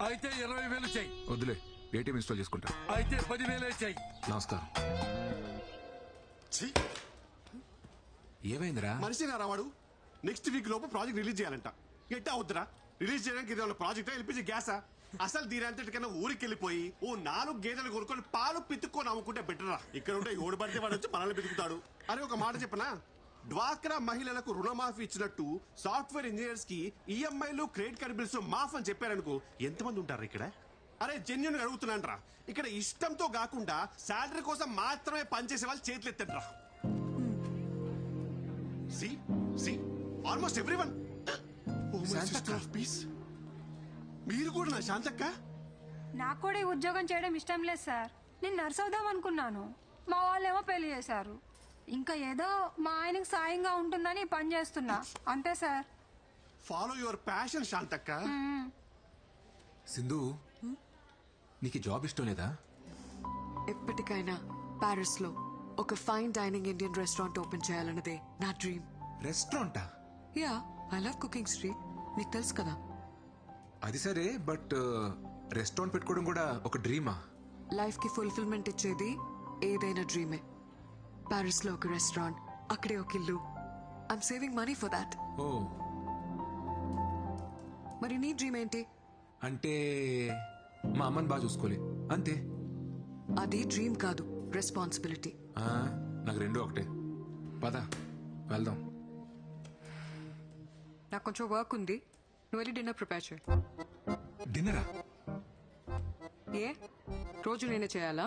అయితే 20,000 చెయ్యి. వద్దులే, పేటిఎం ఇన్స్టాల్ చేసుకుంటా. అయితే 10,000 చెయ్యి. నమస్కారం. ఏమైందిరా? మనిషి రావాడు నెక్స్ట్ వీక్ లోపు ప్రాజెక్ట్ రిలీజ్ చేయాలంట. ఎట్టా అవుతురా? రిలీజ్ చేయడానికి ఇది ప్రాజెక్ట్ ఎల్పిజి గ్యాసా? అసలు దీనంతటికన్నా ఊరికి వెళ్ళిపోయి ఓ 4 గేదెలు కొనుక్కొని పాలు పితుక్కొని అమ్ముకుంటే బెటరా. ఇక్కడ ఉంటే ఓడి పడితే వాడు వచ్చి మనల్ని పితుకుతాడు. అరే ఒక మాట చెప్పనా, డ్వాక్రా మహిళలకు రుణమాఫీ ఇచ్చినట్టు సాఫ్ట్వేర్ ఇంజనీర్స్ కి ఈఎంఐలు క్రెడిట్ కార్డ్ బిల్స్ మాఫ్ అని చెప్పారనుకో, ఎంతమంది ఉంటారు ఇక్కడ? అరే జెన్యున్ గా అడుగుతున్నాను, ఇక్కడ ఇష్టంతో కాకుండా శాలరీ కోసం మాత్రమే పనిచేసే వాళ్ళు చేతులు ఎత్తండ్రా. Almost everyone. మీరు కూడా నా శాంతక్క? నాకు కూడా ఈ ఉద్యోగం చేయడం ఇష్టం లేదు సార్. నేను నర్స్ అవుదాం అనుకున్నాను, మా వాళ్ళేమో పెళ్లి చేశారు. ఇంకా ఏదో మా ఆయనకు సాయంగా ఉంటుందని పని చేస్తున్నా, అంతే సార్. ఫాలో యువర్ ప్యాషన్ శాంతక్క. సింధు, నీకు జాబ్ ఇష్టం లేదా? ఎప్పటికైనా ప్యారిస్ లో ఒక fine dining Indian restaurant open చేయాలన్నదే నా డ్రీమ్. రెస్టారెంటా? Yeah, I love cooking Sri, నీకు తెలుసు కదా. అది సరే, బట్ రెస్టారెంట్ పెట్టుకోవడం కూడా ఒక డ్రీమా? లైఫ్ కి ఫుల్ఫిల్మెంట్ ఇచ్చేది ఏదైనా డ్రీమే. ప్యారిస్ లో ఒక రెస్టారెంట్, అక్కడే ఒక ఇల్లు. I'm saving money for that. ఓ, మరి నీ డ్రీమ్ ఏంటి? అంటే మా అమ్మని బాగా చూసుకోలే, అంతే. అది డ్రీమ్ కాదు, రెస్పాన్సిబిలిటీ. నాకు రెండు ఒకటే. పద వెళ్దాం. నాకు కొంచెం వర్క్ ఉంది, నువ్వు వెళ్ళి డిన్నర్ ప్రిపేర్ చేయి. డిన్నరా? ఏ రోజు నేనే చేయాలా?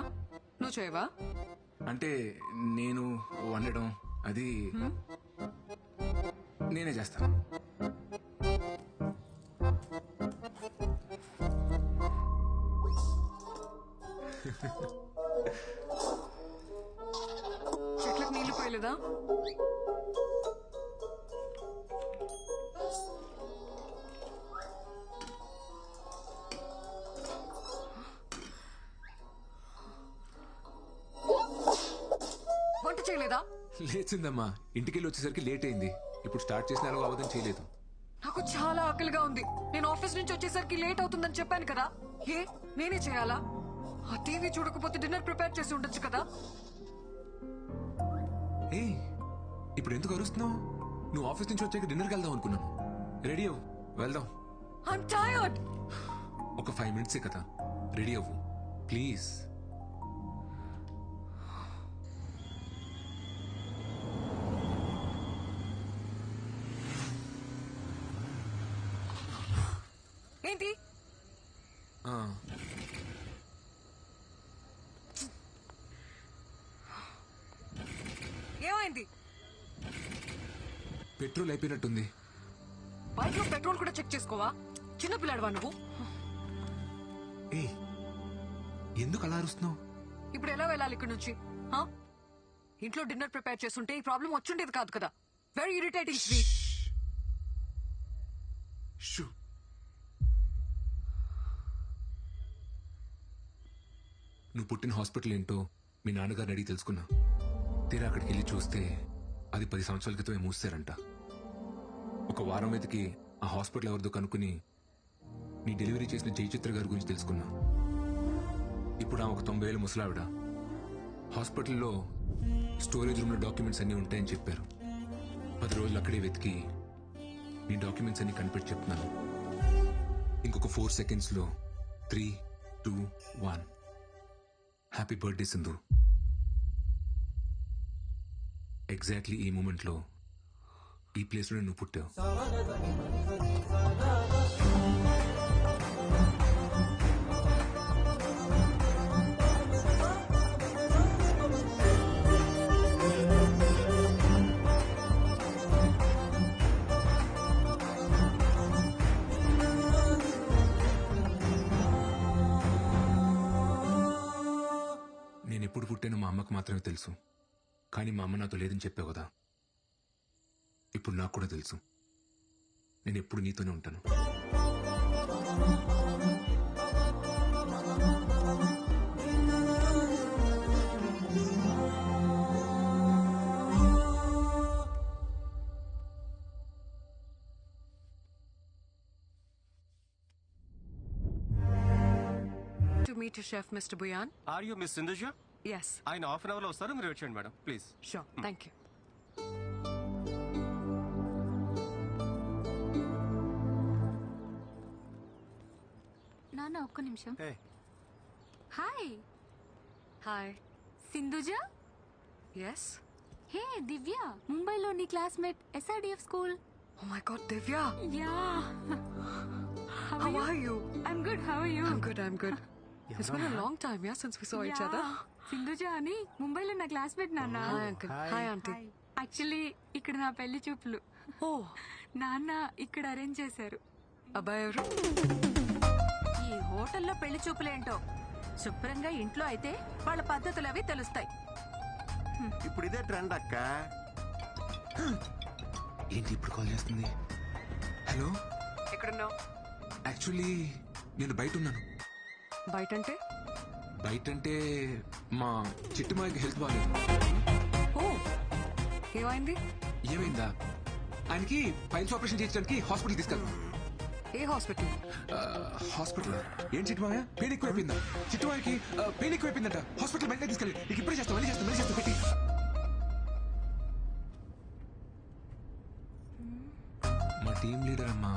నువ్వు చేయవా? అంటే నేను వండడం అది నేనే చేస్తాను. చెట్లకు నీళ్లు పోయలేదా? వంట చేయలేదా? లేచిందమ్మా, ఇంటికెళ్ళి వచ్చేసరికి లేట్ అయింది. ఇప్పుడు స్టార్ట్ చేసిన ఎలాగో అవదని చేయలేదు. నాకు చాలా ఆకలిగా ఉంది. నేను ఆఫీస్ నుంచి వచ్చేసరికి లేట్ అవుతుందని చెప్పాను కదా. ఏ నేనే చేయాలా? ఆ టీవీ చూడకపోతే డిన్నర్ ప్రిపేర్ చేసి ఉండొచ్చు కదా. ఏ ఇప్పుడు ఎందుకు అరుస్తున్నావు? నువ్వు ఆఫీస్ నుంచి వచ్చాక డిన్నర్కి వెళ్దాం అనుకున్నాను. రెడీ అవ్వు, వెళ్దాం. I'm tired. ఒక 5 minutes కదా, రెడీ అవ్వు ప్లీజ్. ఏంటి? ఏమైంది? పెట్రోల్ అయిపోయినట్టుంది. బైక్ లో పెట్రోల్ కూడా చెక్ చేసుకోవా? చిన్నపిల్లాడువా నువ్వు? ఎందుకు అలా అరుస్తున్నావు? ఇప్పుడు ఎలా వెళ్ళాలి ఇక్కడ నుంచి? ఇంట్లో డిన్నర్ ప్రిపేర్ చేస్తుంటే ఈ ప్రాబ్లం వచ్చుండేది కాదు కదా. Very irritating Sri. నువ్వు పుట్టిన హాస్పిటల్ ఏంటో మీ నాన్నగారిని అడిగి తెలుసుకున్నా. తీరా అక్కడికి వెళ్ళి చూస్తే అది 10 సంవత్సరాల క్రితమే మూసారంట. ఒక వారం మీదకి ఆ హాస్పిటల్ ఎవరిదో కనుక్కుని నీ డెలివరీ చేసిన జయచిత్ర గారి గురించి తెలుసుకున్నా. ఇప్పుడు ఆ ఒక 90 ఏళ్ళ ముసలావిడ హాస్పిటల్లో స్టోరేజ్ రూమ్లో డాక్యుమెంట్స్ అన్నీ ఉంటాయని చెప్పారు. 10 రోజులు అక్కడే వెతికి నీ డాక్యుమెంట్స్ అన్ని కనిపెట్టి చెప్తున్నాను. ఇంకొక 4 సెకండ్స్లో 3, 2, 1. Happy birthday Sindhu. ఎగ్జాక్ట్లీ ఈ మూమెంట్లో ఈ ప్లేస్లో నువ్వు పుట్టావు. నేను ఎప్పుడు పుట్టానో మా అమ్మకు మాత్రమే తెలుసు. కానీ మా అమ్మ నాతో లేదని చెప్పావు కదా. ఇప్పుడు నాకు కూడా తెలుసు. నేను ఎప్పుడు నీతోనే ఉంటాను. To meet your chef, Mr. Buyan. Are you miss Sindhuja? Yes. ఆయన హాఫ్ అన్ అవర్ లో వస్తారు, మీరు వచ్చేయండి madam please. Sure. Thank you. నాన్న ఒక్క నిమిషం. Hi. Hi. Sindhuja? Yes. Hey Divya, ముంబైలో నీ classmate, SRDF school. Oh my God, Divya. Yeah. How are you? I'm good. How are you? I'm good. I'm good. It's been a long time, yeah, since we saw each other. Sindhuja అని ముంబైలో నా classmate నాన్న. Hi, uncle. Hi, auntie. Actually ఇక్కడ నా పెళ్లి చూపులు. ఓ, నాన్న ఇక్కడ అరేంజ్ చేశారు. అబ్బాయి ఎవరు? ఈ హోటల్లో పెళ్లి చూపులేంటో. శుభ్రంగా ఇంట్లో అయితే వాళ్ళ పద్ధతులు అవి తెలుస్తాయి. ఇప్పుడు ఇదే ట్రెండ్ అక్క. ఏంటి ఇప్పుడు కాల్ చేస్తుంది? హలో, ఎక్కడున్నావు? యాక్చువల్లీ నేను బయట ఉన్నాను. బయట అంటే? బయట అంటే మా చిట్టుమాయకి హెల్త్ బాగాలేదు. ఓ, ఏమైంది? ఏమైందా? ఆయనకి పైల్స్ ఆపరేషన్ చేయించడానికి హాస్పిటల్ తీసుకెళ్తాం. ఏ హాస్పిటల్? హాస్పిటల్ ఏం చిట్టుమాయ? పెయిన్ ఎక్కువైపోయిందా? చిట్టుమాయకి పెయిన్ ఎక్కువైపోయిందంట. హాస్పిటల్ బయట తీసుకెళ్ళి నీకు ఇప్పుడే చేస్తాం. మళ్ళీ చేస్తాం పెట్టి. మా టీం లీడర్ అమ్మా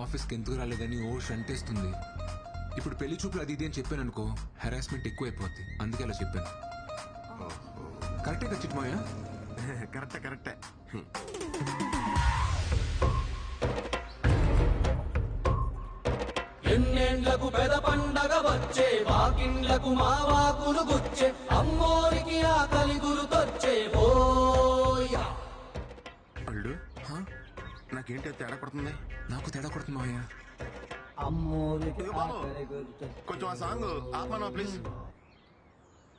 ఆఫీస్కి ఎందుకు రాలేదని ఓ షంటేస్తుంది. ఇప్పుడు పెళ్లి చూపులు అది ఇది అని చెప్పాను అనుకో, హెరాస్మెంట్ ఎక్కువైపోద్ది. అందుకే అలా చెప్పాను. కరెక్టే కదా చిట్టుమాయ? కరెక్టే. ఎన్నేళ్లకు పెద పండగ వచ్చే, వాకిండ్లకు మావాకులు గుచ్చే, అమ్మోరికి ఆకలి గురుతొచ్చే. ఓయా అల్లుడు, నాకేంటి తేడా కొడుతుంది? నాకు తేడా కొడుతుంది మావయ్య. కొంచెం ఆ సాంగ్ ఆపమా ప్లీజ్.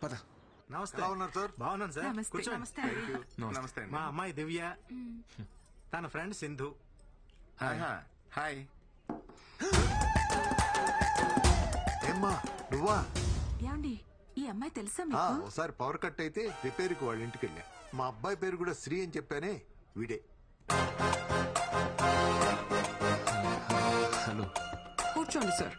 పద. నమస్తే. ఎలా ఉన్నారు సార్? బాగున్నాను సార్. నమస్తే. కూర్చోండి. నమస్తే. Thank you. నమస్తే అండి. మా అమ్మాయి దివ్య, తన ఫ్రెండ్ సింధు. హాయ్. ఏమ్మా నువ్వా? ఏమండి, ఈ అమ్మాయి తెలుసా ఆ, మీకు? ఒకసారి పవర్ కట్ అయితే రిపేర్కి వాళ్ళ ఇంటికి వెళ్ళా. మా అబ్బాయి పేరు కూడా శ్రీ అని చెప్పానే, వీడే. హలో. కూర్చోండి సార్.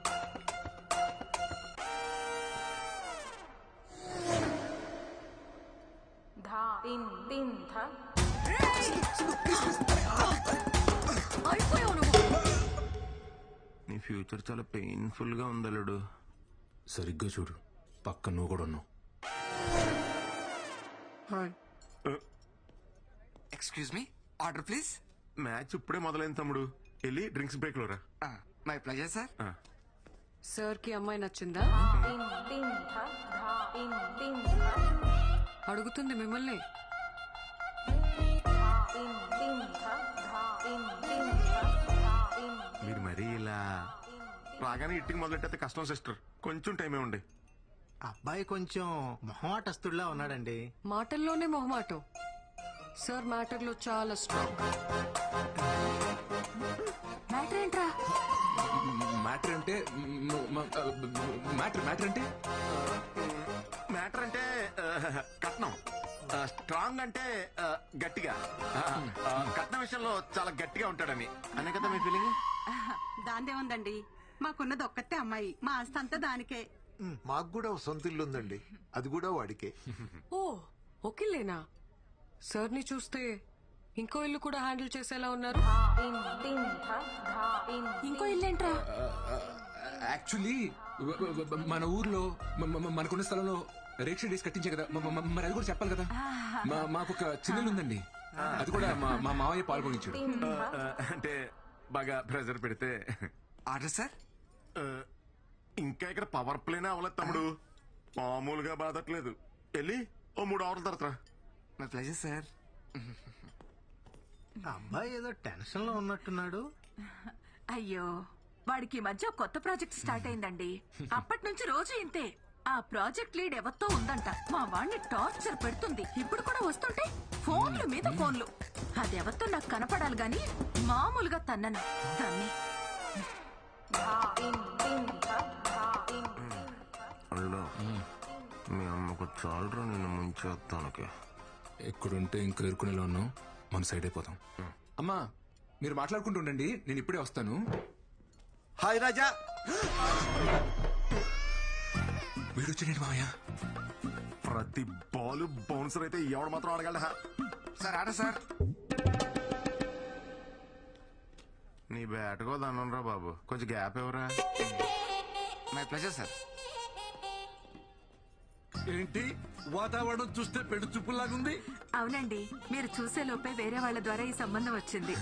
నీ ఫ్యూచర్ చాలా పెయిన్ఫుల్ గా ఉంది అల్లుడు. సరిగ్గా చూడు, పక్క నువ్వు కూడా ఉన్నావు. Excuse me, order please. Match ఇప్పుడే మొదలైంది తమ్ముడు, వెళ్ళి డ్రింక్స్ బ్రేక్ లో రా. My pleasure sir. సార్ కి అమ్మాయి నచ్చిందా? అడుగుతుంది మిమ్మల్ని. మీరు మరీ ఇలా రాగానే ఇట్టికి మొదలెట్టయితే కష్టం సిస్టర్. కొంచెం టైమే ఉండే. అబ్బాయి కొంచెం మొహమాటస్తుడిలా ఉన్నాడండి. మాటల్లోనే మొహమాటం. సార్ మ్యాటర్లో చాలా స్ట్రాంగ్. మ్యాటర్ ఏంట్రా? మ్యాటర్ అంటే మ్యాటర్ అంటే మ్యాటర్ అంటే కట్నం. స్ట్రాంగ్ అంటే గట్టిగా. కట్నం విషయంలో చాలా గట్టిగా ఉంటాడని అనే కదా మీ ఫీలింగ్. దాందేముందండి, మాకున్నది ఒక్కతే అమ్మాయి, మా ఆస్తి అంతా దానికే. మాకు కూడా ఓ సొంత ఇల్లు ఉందండి, అది కూడా వాడికే. ఓ ఓకేలేనా? సార్ని చూస్తే ఇంకో ఇల్లు కూడా హ్యాండిల్ చేసేలా ఉన్నారు. ఇంకో ఇల్లేంట్రా? యాక్చువల్లీ మన ఊర్లో మనకున్న స్థలంలో రేక్ష డేస్ కట్టించే కదా, మరి అది కూడా చెప్పాలి కదా. మాకు ఒక చిన్నలు ఉందండి, అది కూడా మా మావయ్య పాల్గొనించాడు. అంటే బాగా ప్రెజర్ పెడితే ఆర్డర్ సార్. ఇంకా ఇక్కడ పవర్ ప్లేనే అవ్వలేదు తమ్ముడు, మామూలుగా బాధట్లేదు. వెళ్ళి ఓ 3 అవర్ల తర్వాత. My pleasure sir. అబ్బాయి ఏదో టెన్షన్ లో ఉన్నట్టున్నాడు. అయ్యో, వాడికి ఈ మధ్య ఒక కొత్త ప్రాజెక్ట్ స్టార్ట్ అయిందండి. అప్పటి నుంచి రోజు ఇంతే. ఆ ప్రాజెక్ట్ లీడ్ ఎవరితో ఉందంట, మా వాడిని టార్చర్ పెడుతుంది. ఇప్పుడు కూడా వస్తుంటే ఫోన్లు మీద ఫోన్లు. అది ఎవరితో నాకు కనపడాలి గాని మామూలుగా తన్నను. తన్ని మీ అమ్మకు చాలరా నిన్ను ముంచేస్తానికి. ఎక్కడుంటే ఇంకా ఎరుకునేలా ఉన్నాం, మన సైడ్ అయిపోతాం. అమ్మా మీరు మాట్లాడుకుంటూ ఉండండి, నేను ఇప్పుడే వస్తాను. హాయ్ రాజా. వీడొచ్చాడు మావయ్య. ప్రతి బాల్ బౌన్సర్ అయితే ఎవడు మాత్రం ఆడగలడా? Sir order sir. నీ బ్యాట్కో దన్నురా బాబు, కొంచెం గ్యాప్ ఎవరా? My pleasure sir. ఏంటి వాతావరణం చూస్తే పెళ్లి చూపులాగుంది? అవునండి, మీరు చూసే లోపే వేరే వాళ్ళ ద్వారా ఈ సంబంధం వచ్చింది.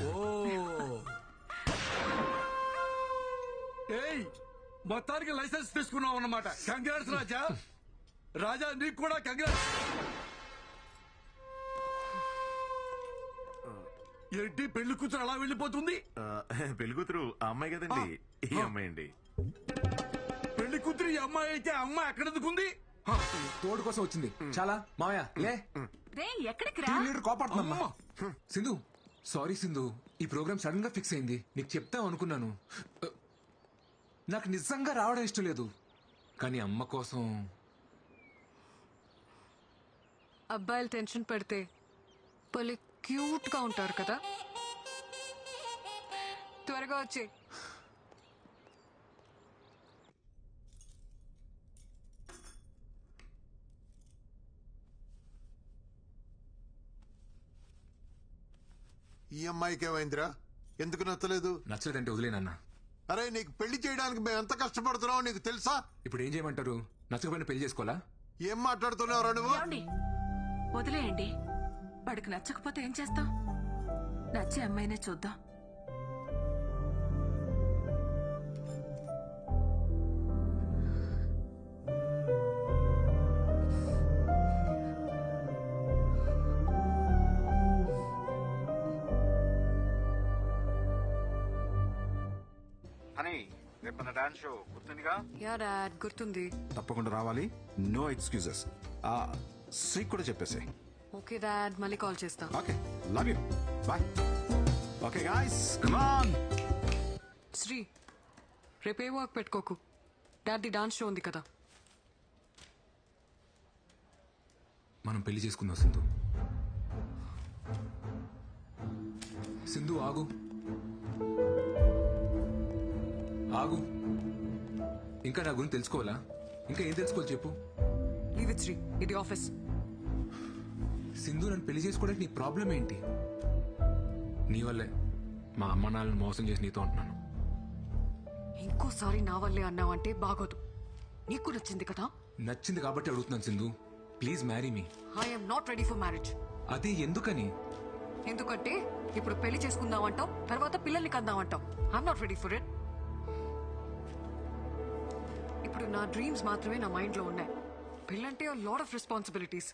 ఏయ్, మొత్తానికి లైసెన్స్ తీసుకున్నావు అన్నమాట. కంగ్రాట్స్ రాజా. రాజా నీకు కూడా కంగ్రాట్స్. ఏంటి పెళ్లి కూతురు అలా వెళ్ళిపోతుంది? పెళ్లి కూతురు ఆ అమ్మాయి కదండి, ఈ అమ్మాయి అండి. పెళ్లి కూతురు ఈ అమ్మాయి అయితే ఆ అమ్మాయి ఎక్కడ ఎందుకుంది? తోడు కోసం వచ్చింది. చాలా మావయ్య లే. ఎక్కడికి రా? కోపడుతున్నా. సింధు సారీ సింధు, ఈ ప్రోగ్రామ్ సడన్ గా ఫిక్స్ అయింది. నీకు చెప్తాం అనుకున్నాను. నాకు నిజంగా రావడం ఇష్టం లేదు, కానీ అమ్మ కోసం. అబ్బాయిలు టెన్షన్ పెడితే భలే క్యూట్ గా ఉంటారు కదా. త్వరగా వచ్చే. ఈ అమ్మాయికి ఏమైందిరా? ఎందుకు నచ్చలేదు? నచ్చలేదంటే వదిలేనన్నా. అరే నీకు పెళ్లి చేయడానికి మేము ఎంత కష్టపడుతున్నావు నీకు తెలుసా? ఇప్పుడు ఏం చేయమంటారు? నచ్చకపోయినా పెళ్లి చేసుకోవాలా? ఏం మాట్లాడుతున్నావురా నువ్వు? వదిలేయండి, వాడికి నచ్చకపోతే ఏం చేస్తాం? నచ్చే అమ్మాయినే చూద్దాం. హనీ, రేపు మన డాన్స్ షో గుర్తుందిగా? యా డాడ్, గుర్తుంది. తప్పకుండా రావాలి, నో ఎక్స్క్యూజెస్. శ్రీ కూడా చెప్పేసి. ఓకే డాడ్, మళ్ళీ కాల్ చేస్తా. Okay, love you, bye. Okay guys, come on. Sri, రేపే వర్క్ పెట్టుకోకు. డాడీ డాన్స్ షో ఉంది కదా. మనం పెళ్లి చేసుకుందాం సింధు. సింధు ఆగు ఆగు. ఇంకా నా గురించి తెలుసుకోవాలా? ఇంకా ఏం తెలుసుకోవాలి చెప్పు. లీవ్ ఇట్ శ్రీ, ఇది ఆఫీస్. సింధు, నన్ను పెళ్లి చేసుకోవడానికి నీ ప్రాబ్లం ఏంటి? నీ వల్లే మా అమ్మ నాన్నని మోసం చేసి నీతో ఉంటున్నాను. ఇంకోసారి నా వల్లే అన్నావంటే బాగోదు. నీకు నచ్చింది కదా? నచ్చింది కాబట్టి అడుగుతున్నాను Sindhu, please marry me. I'm not ready for marriage. అది ఎందుకని? ఎందుకంటే ఇప్పుడు పెళ్లి చేసుకుందామంటావు, తర్వాత పిల్లల్ని కందామంటావు. I'm not ready for it. ఇప్పుడు నా డ్రీమ్స్ మాత్రమే నా మైండ్ లో ఉన్నాయి. పెళ్ళంటే లాట్ ఆఫ్ రెస్పాన్సిబిలిటీస్.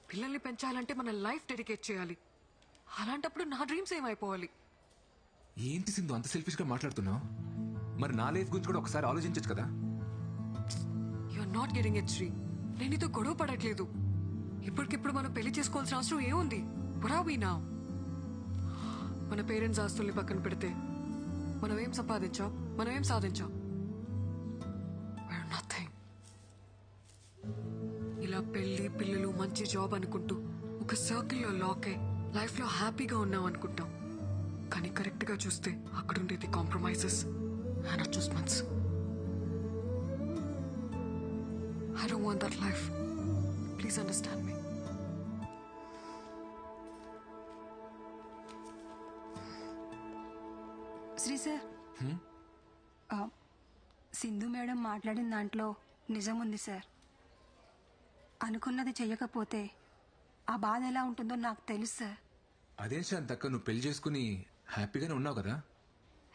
పిల్లల్ని పెంచాలంటే మన లైఫ్ డెడికేట్ చేయాలి. అలాంటప్పుడు నా డ్రీమ్స్ ఏమైపోవాలి? ఏంటి సింధు అంత సెల్ఫిష్ గా మాట్లాడుతున్నావు? మరి నా లైఫ్ గురించి కూడా ఒకసారి ఆలోచించచ్చు కదా. You are not getting it Sri. నేను నీతో గొడవ పడట్లేదు. ఇప్పటికిప్పుడు మనం పెళ్లి చేసుకోవాల్సిన అవసరం ఏముంది? నా మన పేరెంట్స్ ఆస్తుల్ని పక్కన పెడితే మనం ఏం సంపాదించాం, మనం ఏం సాధించాం? నథింగ్. ఇలా పెళ్లి పిల్లలు మంచి జాబ్ అనుకుంటూ ఒక సర్కిల్లో లాక్ అయి లైఫ్ లో హ్యాపీగా ఉన్నాం అనుకుంటాం. కానీ కరెక్ట్ గా చూస్తే అక్కడ ఉండేది compromises and adjustments. I don't want that life. Please understand me. Sri sir, Sindhu madam మాట్లాడిన దాంట్లో నిజం ఉంది సార్. అనుకున్నది చెయ్యకపోతే ఆ బాధ ఎలా ఉంటుందో నాకు తెలుసు సార్. అదేం శాంతక్క, నువ్వు పెళ్లి చేసుకుని హ్యాపీగానే ఉన్నావు కదా?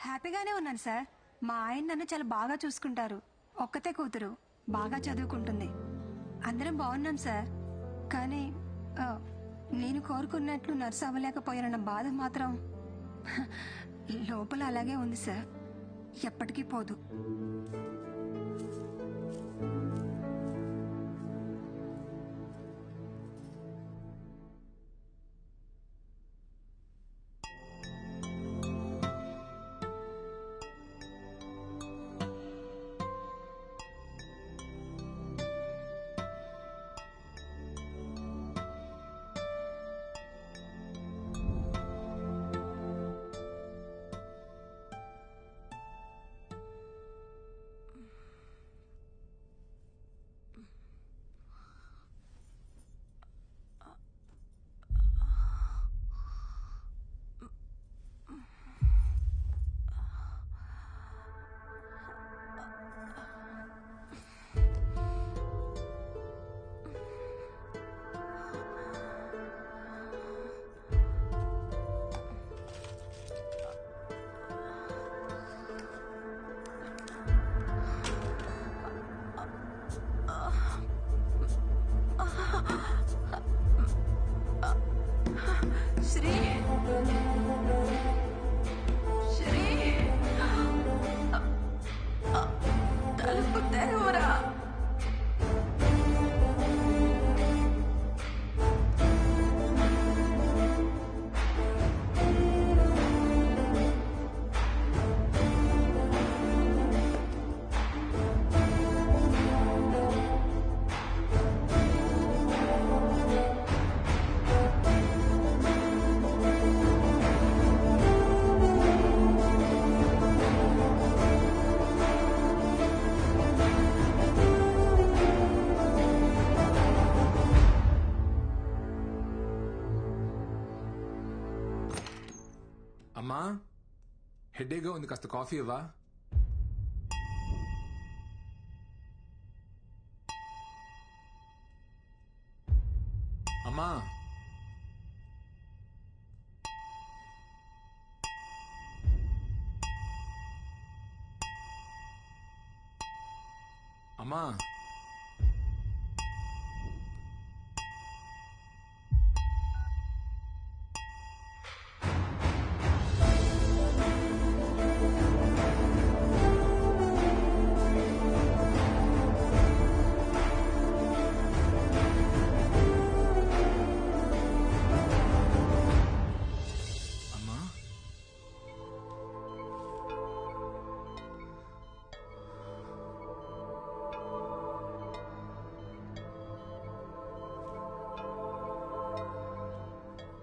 హ్యాపీగానే ఉన్నాను సార్. మా ఆయన నన్ను చాలా బాగా చూసుకుంటారు. ఒక్కతే కూతురు, బాగా చదువుకుంటుంది. అందరం బాగున్నాం సార్. కానీ నేను కోరుకున్నట్లు నర్సు అవ్వలేకపోయానన్న బాధ మాత్రం లోపల అలాగే ఉంది సార్. ఎప్పటికీ పోదు. అమ్మా, హెడేక్గా ఉంది, కాస్త కాఫీ ఇవ్వా? అమ్మా, అమ్మా,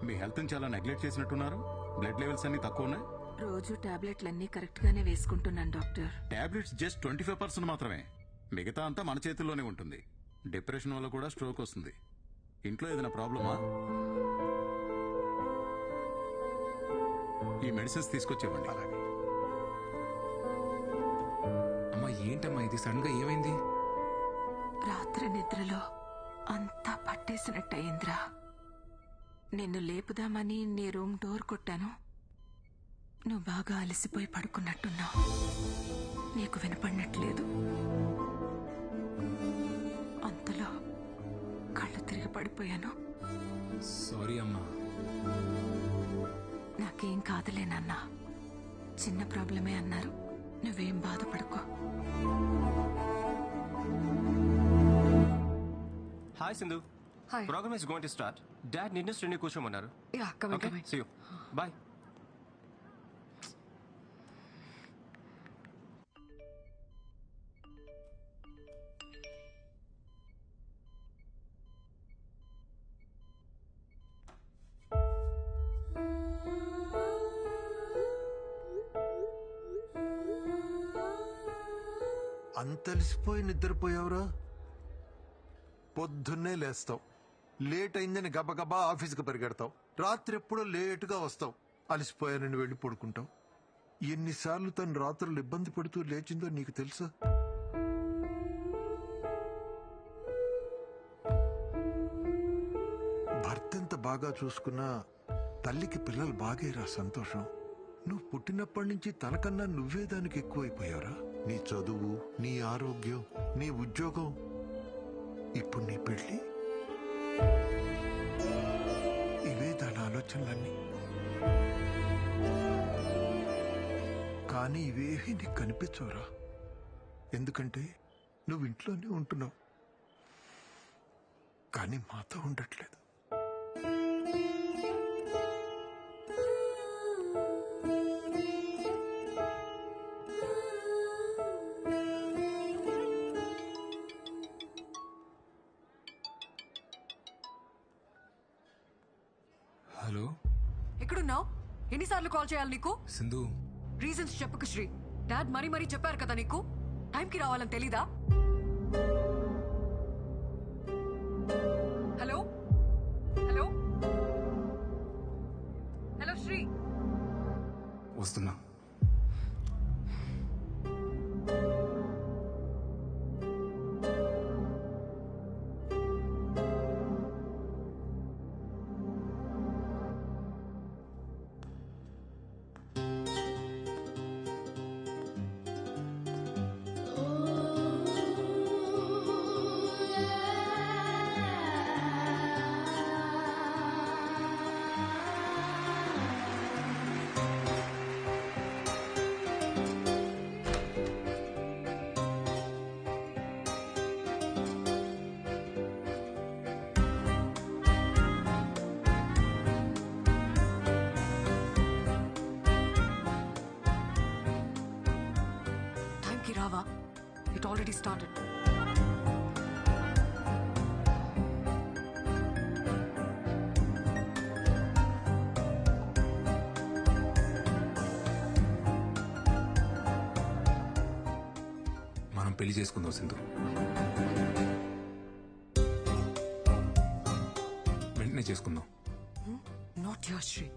మీ హెల్త్ చాలా నెగ్లెక్ట్ చేసినట్టున్నారు. బ్లడ్ లెవెల్స్ అన్ని తక్కువ ఉన్నాయి. రోజు టాబ్లెట్లన్నీ కరెక్ట్ గానే వేసుకుంటున్నాను డాక్టర్. టాబ్లెట్స్ జస్ట్ 25% మాత్రమే. మిగతా అంతా మన చేతుల్లోనే ఉంటుంది. డిప్రెషన్ వల్ల కూడా స్ట్రోక్ వస్తుంది. ఇంట్లో ఏదైనా ప్రాబ్లమా? ఈ మెడిసిన్స్ తీసుకొచ్చేవ్వండి. అమ్మా, ఏంటమ్మా ఇది? సడన్ గా ఏమైంది? రాత్రి నిద్రలో అంతా పట్టేసినట్టయిందిరా. నిన్ను లేపుదామని నీ రూమ్ డోర్ కొట్టాను. నువ్వు బాగా అలసిపోయి పడుకున్నట్టున్నావు. నీకు వినపడినట్లేదు. అంతలో కళ్ళు తిరిగి పడిపోయాను. సారీ అమ్మా. నాకేం కాదులే నాన్న, చిన్న ప్రాబ్లమే అన్నారు. నువ్వేం బాధపడుకో. Hi, Sindhu. Hi. Program is going to start. Dad, need us to కూర్చోమన్నారు. Yeah, come in, Okay, come in. see you. Bye. అంతలిసిపోయి నిద్రపోయావురా? పొద్దున్నే లేస్తావు, లేట్ అయిందని గబగబా ఆఫీస్కి పరిగెడతావు, రాత్రి ఎప్పుడో లేటుగా వస్తావు, అలసిపోయానని వెళ్ళి పడుకుంటావు. ఎన్నిసార్లు తను రాత్రులు ఇబ్బంది పడుతూ లేచిందో నీకు తెలుసా? భర్త ఎంత బాగా చూసుకున్నా తల్లికి పిల్లలు బాగేరా సంతోషం. నువ్వు పుట్టినప్పటి నుంచి తనకన్నా నువ్వే దానికి ఎక్కువైపోయావురా. నీ చదువు, నీ ఆరోగ్యం, నీ ఉద్యోగం, ఇప్పుడు నీ పెళ్లి, ఇవే దాని ఆలోచనలన్నీ. కానీ ఇవేవి నీకు కనిపించవురా. ఎందుకంటే నువ్వు ఇంట్లోనే ఉంటున్నావు, కానీ మాతో ఉండట్లేదు. హలో, ఎక్కడున్నావు? ఎన్నిసార్లు కాల్ చేయాలి నీకు? సింధు. రీజన్స్ చెప్పకు శ్రీ. డాడ్ మరీ చెప్పారు కదా నీకు టైంకి రావాలని తెలీదా? Hello hello hello Sri. వస్తున్నా. రావా? It already started. మనం పెళ్లి చేసుకుందాం సింధు. వెంటనే చేసుకుందాం. Not your Sri,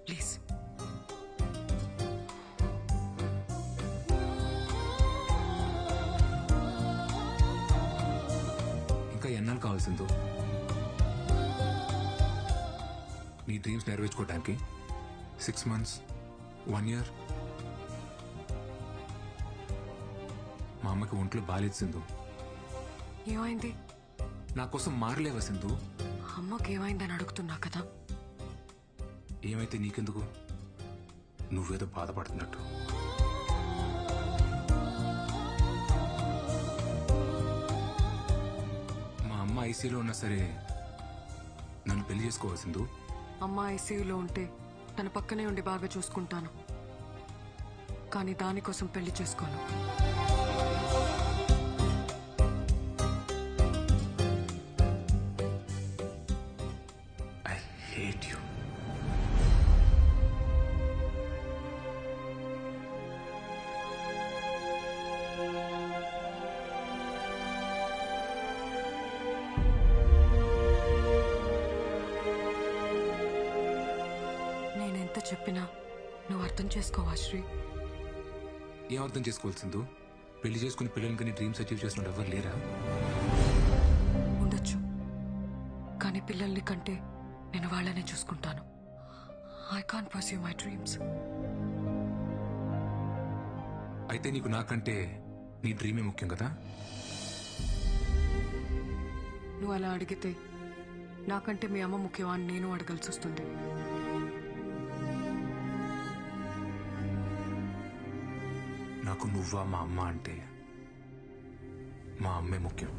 please. ఇంకా ఎన్నాళ్ళు కావాలి సింధు నీ డ్రీమ్స్ నెరవేర్చుకోవడానికి? 6 months, 1 year? మా అమ్మకి ఒంట్లో బాలేదు సింధు. ఏమైంది? నా కోసం మారలేవా సింధు? అమ్మకి ఏమైందని అడుగుతున్నా కదా. ఏమైతే నీకెందుకు? నువ్వేదో బాధపడుతున్నట్టు. మా అమ్మ ఐసీలో ఉన్నా సరే నన్ను పెళ్లి చేసుకోవా సింధు? అమ్మ ఐసీయూలో ఉంటే తన పక్కనే ఉండి బాగా చూసుకుంటాను, కానీ దానికోసం పెళ్లి చేసుకోను. I hate you. నేనెంత చెప్పినా నువ్వు అర్థం చేసుకోవా శ్రీ? ఏం అర్థం చేసుకోవాలి సింధు? పెళ్లి చేసుకుని పిల్లలకి నీ డ్రీమ్స్ అచీవ్ చేసిన ఎవరు లేరా? ఉండొచ్చు, కానీ పిల్లల్ని కంటే నేను వాళ్ళనే చూసుకుంటాను. I can't pursue my dreams. అయితే నీకు నాకంటే నీ డ్రీమే ముఖ్యం కదా? నువ్వు అలా అడిగితే నాకంటే మీ అమ్మ ముఖ్యమా అని నేను అడగాల్సి వస్తుంది. నాకు నువ్వా మా అమ్మ అంటే మా అమ్మే ముఖ్యం.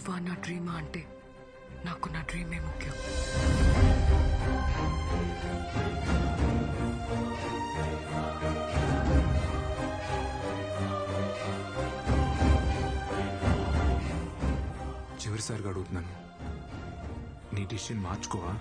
నువ్వా నా డ్రీమా అంటే నాకు నా డ్రీమే ముఖ్యం. చివరిసారిగా అడుగుతున్నాను, నీ డిసిషన్ మార్చుకోవా?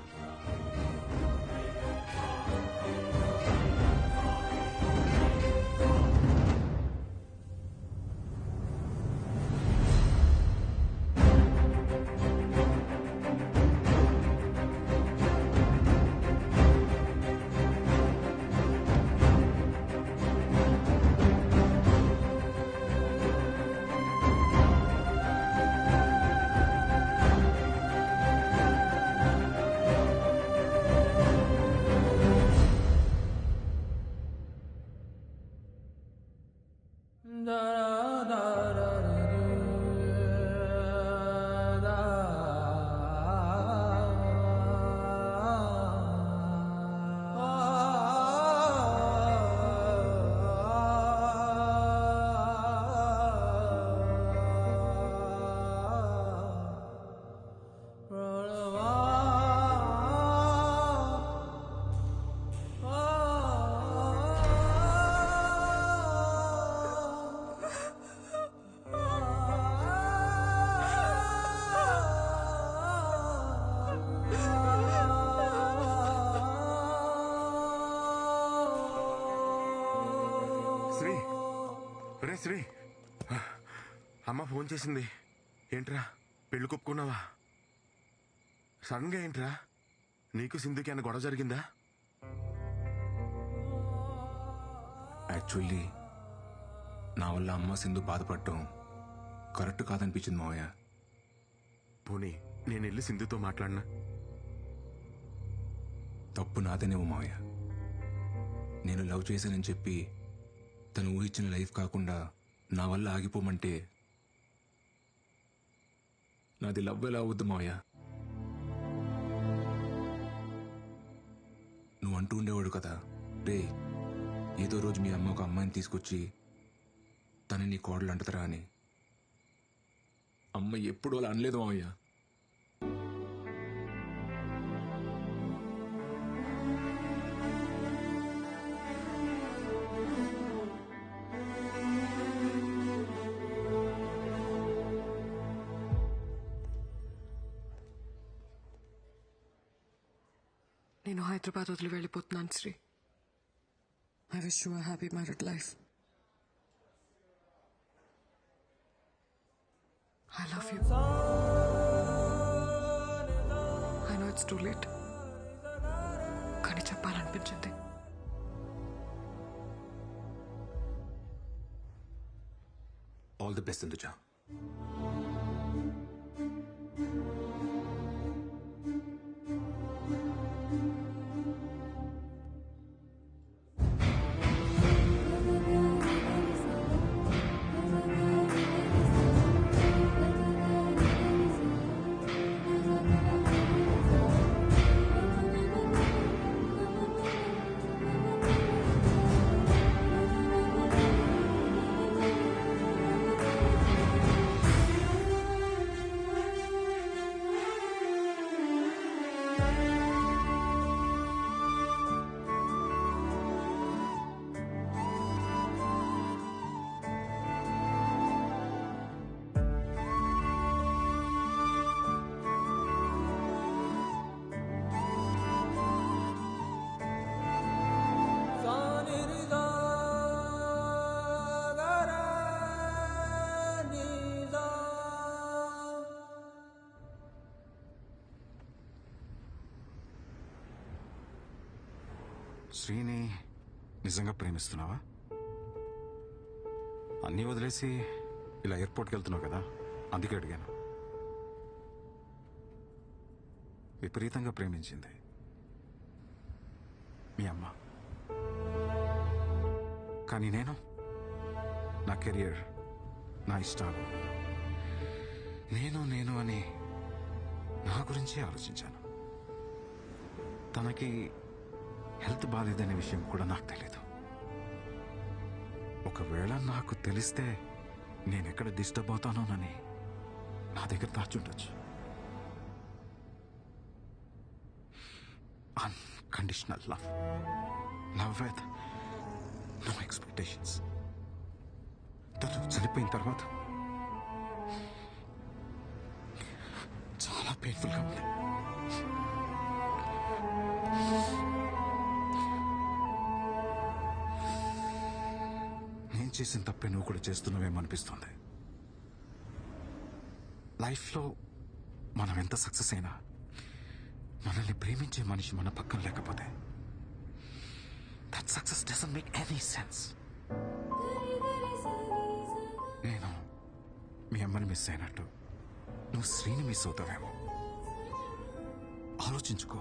శ్రీ, అమ్మ ఫోన్ చేసింది. ఏంట్రా పెళ్లి కొప్పుకున్నావా? సడన్ గా ఏంట్రా? నీకు సింధుకి అన్న గొడవ జరిగిందా? యాక్చువల్లీ నా వల్ల అమ్మ సింధు బాధపడటం కరెక్ట్ కాదనిపించింది మావయ్య. పోనీ నేను వెళ్ళి సింధుతో మాట్లాడినా? తప్పు నాదేనేమో మావయ్య. నేను లవ్ చేశానని చెప్పి తను ఊహించిన లైఫ్ కాకుండా నా వల్ల ఆగిపోమంటే నాది లవ్ ఎలా అవుద్దు మావయ్య? నువ్వు అంటూ ఉండేవాడు కదా, రే ఏదో రోజు మీ అమ్మ ఒక అమ్మాయిని తీసుకొచ్చి తను నీ కోడలు అంటదరా అని. అమ్మ ఎప్పుడు అలా అనలేదు మావయ్య. నేను హైదరాబాద్ వదిలి వెళ్ళిపోతున్నాను Sri. I wish you a happy married life. I love you. I know it's too late, కానీ చెప్పాలనిపించింది. All the best Sindhuja. శ్రీని నిజంగా ప్రేమిస్తున్నావా? అన్నీ వదిలేసి ఇలా ఎయిర్పోర్ట్కి వెళ్తున్నావు కదా, అందుకే అడిగాను. విపరీతంగా ప్రేమించింది మీ అమ్మ. కానీ నేను నా కెరియర్, నా ఇష్టాలు, నేను అని నా గురించే ఆలోచించాను. తనకి హెల్త్ బాగాలేదనే విషయం కూడా నాకు తెలీదు. ఒకవేళ నాకు తెలిస్తే నేనెక్కడ డిస్టర్బ్ అవుతానోనని నా దగ్గర దాచుండొచ్చు. Unconditional love, love with no expectations. తను చనిపోయిన తర్వాత చాలా పెయిన్ఫుల్గా ఉంది. నేను చేసిన తప్పే నువ్వు కూడా చేస్తున్నావేమనిపిస్తుంది. లైఫ్లో మనం ఎంత సక్సెస్ అయినా మనల్ని ప్రేమించే మనిషి మన పక్కన లేకపోతే that success doesn't make any sense. నేను మీ అమ్మని మిస్ అయినట్టు నువ్వు శ్రీని మిస్ అవుతావేమో. ఆలోచించుకో.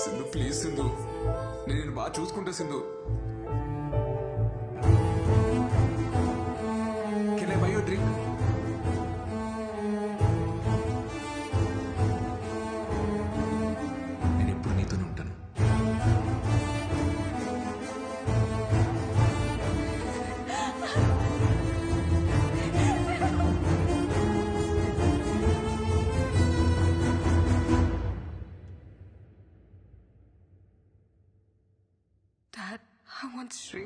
సింధు ప్లీజ్ సింధు, నేను బాగా చూసుకుంటా Sindhu. Can I by you drink? నేను ఎప్పుడు నీతోనే ఉంటాను. Dad, I want Sri.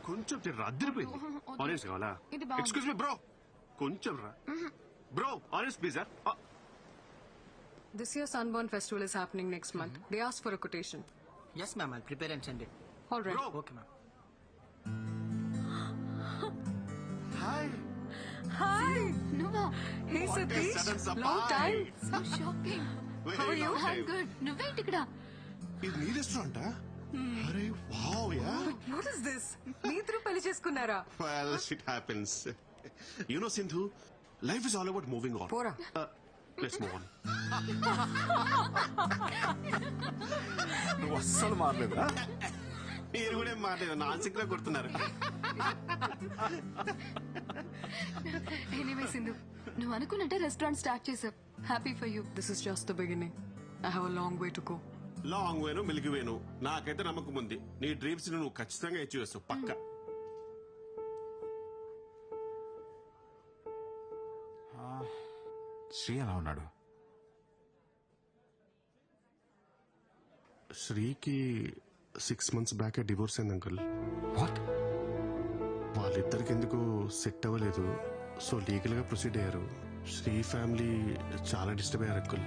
కొంచెం అద్దరిపోయింది. ఆరెంజ్ కావాలా? ఇది బాగుంది. ఎక్స్క్యూజ్ మీ బ్రో, కొంచెం రా bro. Orange pizza. This year's Sunburn Festival is happening next month. They asked for a quotation. Yes, ma'am. I'll prepare and send it. All right. Okay, ma'am. Hi. Hi. నువ్వా? Hey, What a Satish. sudden surprise. Long time. So shocking. How are you? I'm good. నువ్వేంటి ఇక్కడ? ఇది నీ రెస్టారెంటా? అరే wow yeah. What is this? మీ ఇద్దరు పెళ్లి చేసుకున్నారా? Well, shit happens. You know, Sindhu, life is all about moving on. పోరా. Let's move on. నువ్వు అస్సలు మారలేదా? మీరు కూడా ఏం మాట్లాడలేదు, నాన్సిక్ లా కొడుతున్నారు. ఎనీవే సింధు, నువ్వు అనుకున్నట్టే రెస్టారెంట్ స్టార్ట్ చేసావు. Happy for you. This is just the beginning. I have a long way to go. Long వేను మిల్కి వేను, నాకైతే నమ్మకం ఉంది. నీ డ్రీమ్స్ నువ్వు ఖచ్చితంగా అచీవ్ చేస్తావు పక్క. శ్రీ ఎలా ఉన్నాడు? శ్రీకి 6 months బ్యాక్ డివోర్స్ అయింది అంకుల్. వాట్? వాళ్ళిద్దరికి ఎందుకు సెట్ అవ్వలేదు, సో లీగల్ గా ప్రొసీడ్ అయ్యారు. శ్రీ ఫ్యామిలీ చాలా డిస్టర్బ్ అయ్యారు అంకుల్.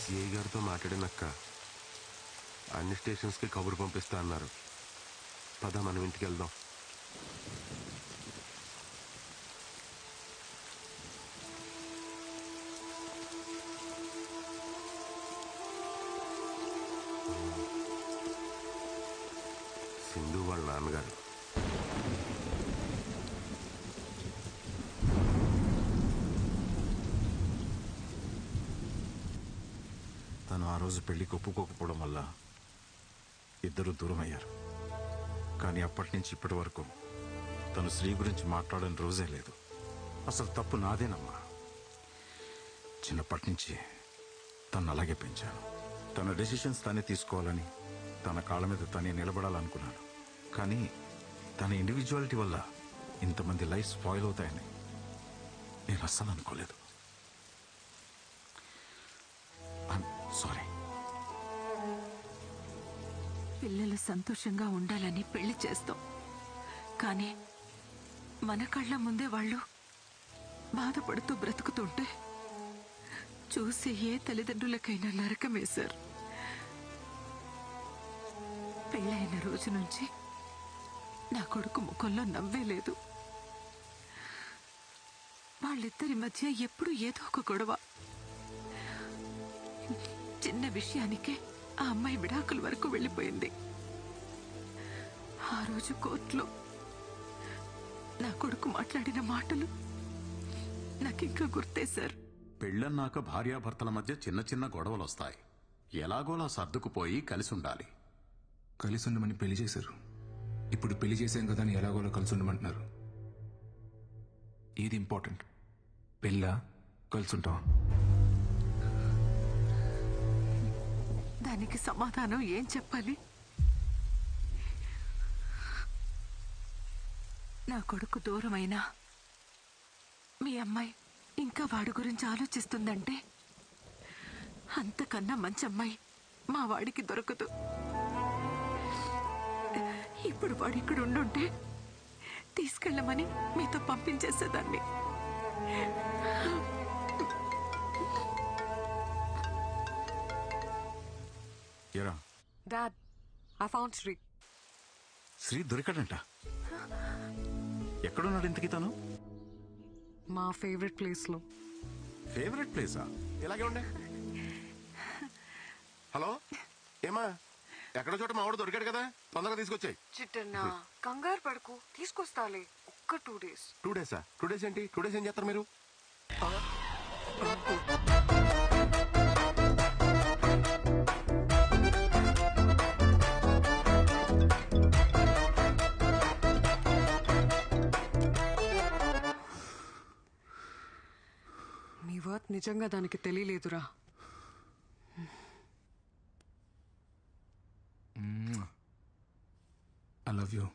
సిఐ గారితో మాట్లాడినక్క అన్ని స్టేషన్స్కి కబురు పంపిస్తా అన్నారు. పద మనం ఇంటికి వెళ్దాం. సింధు వాళ్ళ నాన్నగారు. తను ఆ రోజు పెళ్లికి ఒప్పుకోకపోవడం వల్ల ఇద్దరు దూరం అయ్యారు. కానీ అప్పటి నుంచి ఇప్పటి వరకు తను శ్రీ గురించి మాట్లాడని రోజే లేదు. అసలు తప్పు నాదేనమ్మా. చిన్నప్పటి నుంచి తను అలాగే పెంచాను. తన డెసిషన్స్ తనే తీసుకోవాలని, తన కాళ్ళ మీద తనే నిలబడాలనుకున్నాను. కానీ తన ఇండివిజువాలిటీ వల్ల ఇంతమంది లైఫ్ స్పాయిల్ అవుతాయని నేను అస్సలు అనుకోలేదు. సారీ. పిల్లలు సంతోషంగా ఉండాలని పెళ్లి చేస్తాం, కానీ మన కళ్ళ ముందే వాళ్ళు బాధపడుతూ బ్రతుకుతుంటే చూసి ఏ తల్లిదండ్రులకైనా నా కొడుకు ముఖంలో నవ్వే లేదు. వాళ్ళిద్దరి మధ్య ఎప్పుడు ఏదో ఒక గొడవ. చిన్న విషయానికే ఆ అమ్మాయి విడాకుల వరకు వెళ్ళిపోయింది. ఆ రోజు కోర్టులో నా కొడుకు మాట్లాడిన మాటలు నాకింకా గుర్తే సార్. పెళ్ళన్నాక భార్యాభర్తల మధ్య చిన్న చిన్న గొడవలు వస్తాయి. ఎలాగోలా సర్దుకుపోయి కలిసి ఉండాలి. కలిసి ఉండమని పెళ్లి చేశారు. ఇప్పుడు పెళ్లి చేసాం కదా అని ఎలాగోలా కలిసి ఉండమంటున్నారు. ఏది ఇంపార్టెంట్, పెళ్ళా కలిసి ఉంటాం? దానికి సమాధానం ఏం చెప్పాలి? నా కొడుకు దూరమైనా మీ అమ్మాయి ఇంకా వాడి గురించి ఆలోచిస్తుందంటే అంతకన్నా మంచి అమ్మాయి మా వాడికి దొరకదు. ఇప్పుడు వాడు ఇక్కడ ఉండుంటే తీసుకెళ్ళమని మీతో పంపించేసేదాన్ని. ఎరా dad, I found Sri. Sri దొరికాడంట. ఎక్కడున్నాడు ఇంతకీ తను? మా ఫేవరెట్ ప్లేస్ లో. ఫేవరెట్ ప్లేసా? ఇలాగే ఉండే. హలో, ఏమా ఎక్కడో చోట మా వాడు దొరికాడు కదా, తొందరగా తీసుకొచ్చాయి. చిట్టన్నా కంగారు పడుకు, తీసుకొస్తాలే. ఒక్క 2 days. 2 days? 2 days ఏంటి? 2 days ఏం చేస్తారు మీరు? నీ వర్త్ నిజంగా దానికి తెలియలేదురా. I love you.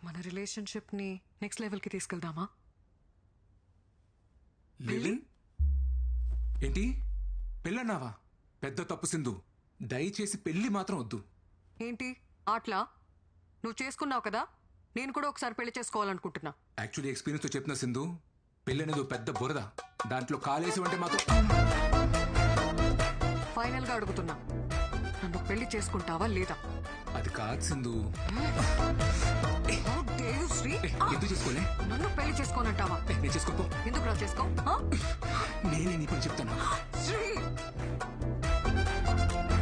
మన రిలేషన్షిప్ ని నెక్స్ట్ లెవెల్ కి తీసుకెళ్దామా? లివింగ్ ఏంటి? పెళ్ళన్నావా? పెద్ద తప్పు సింధు. దయచేసి పెళ్లి మాత్రం వద్దు. ఏంటి ఆట్లా? నువ్వు చేసుకున్నావు కదా, నేను కూడా ఒకసారి పెళ్లి చేసుకోవాలనుకుంటున్నా. యాక్చువల్లీ ఎక్స్పీరియన్స్ తో చెప్తున్నా సింధు, పెళ్లి అనేది పెద్ద బురద. దాంట్లో కాలేసి అంటే మాత్రం. ఫైనల్ గా అడుగుతున్నా, నన్ను పెళ్లి చేసుకుంటావా లేదా? అది కాదు సింధు. శ్రీ, ఎందుకు చేసుకోలే? నన్ను పెళ్లి చేసుకోనంటావా? నేను చేసుకోపో. ఎందుకు రా చేసుకో? నేనే నీ పని చెప్తాను. శ్రీ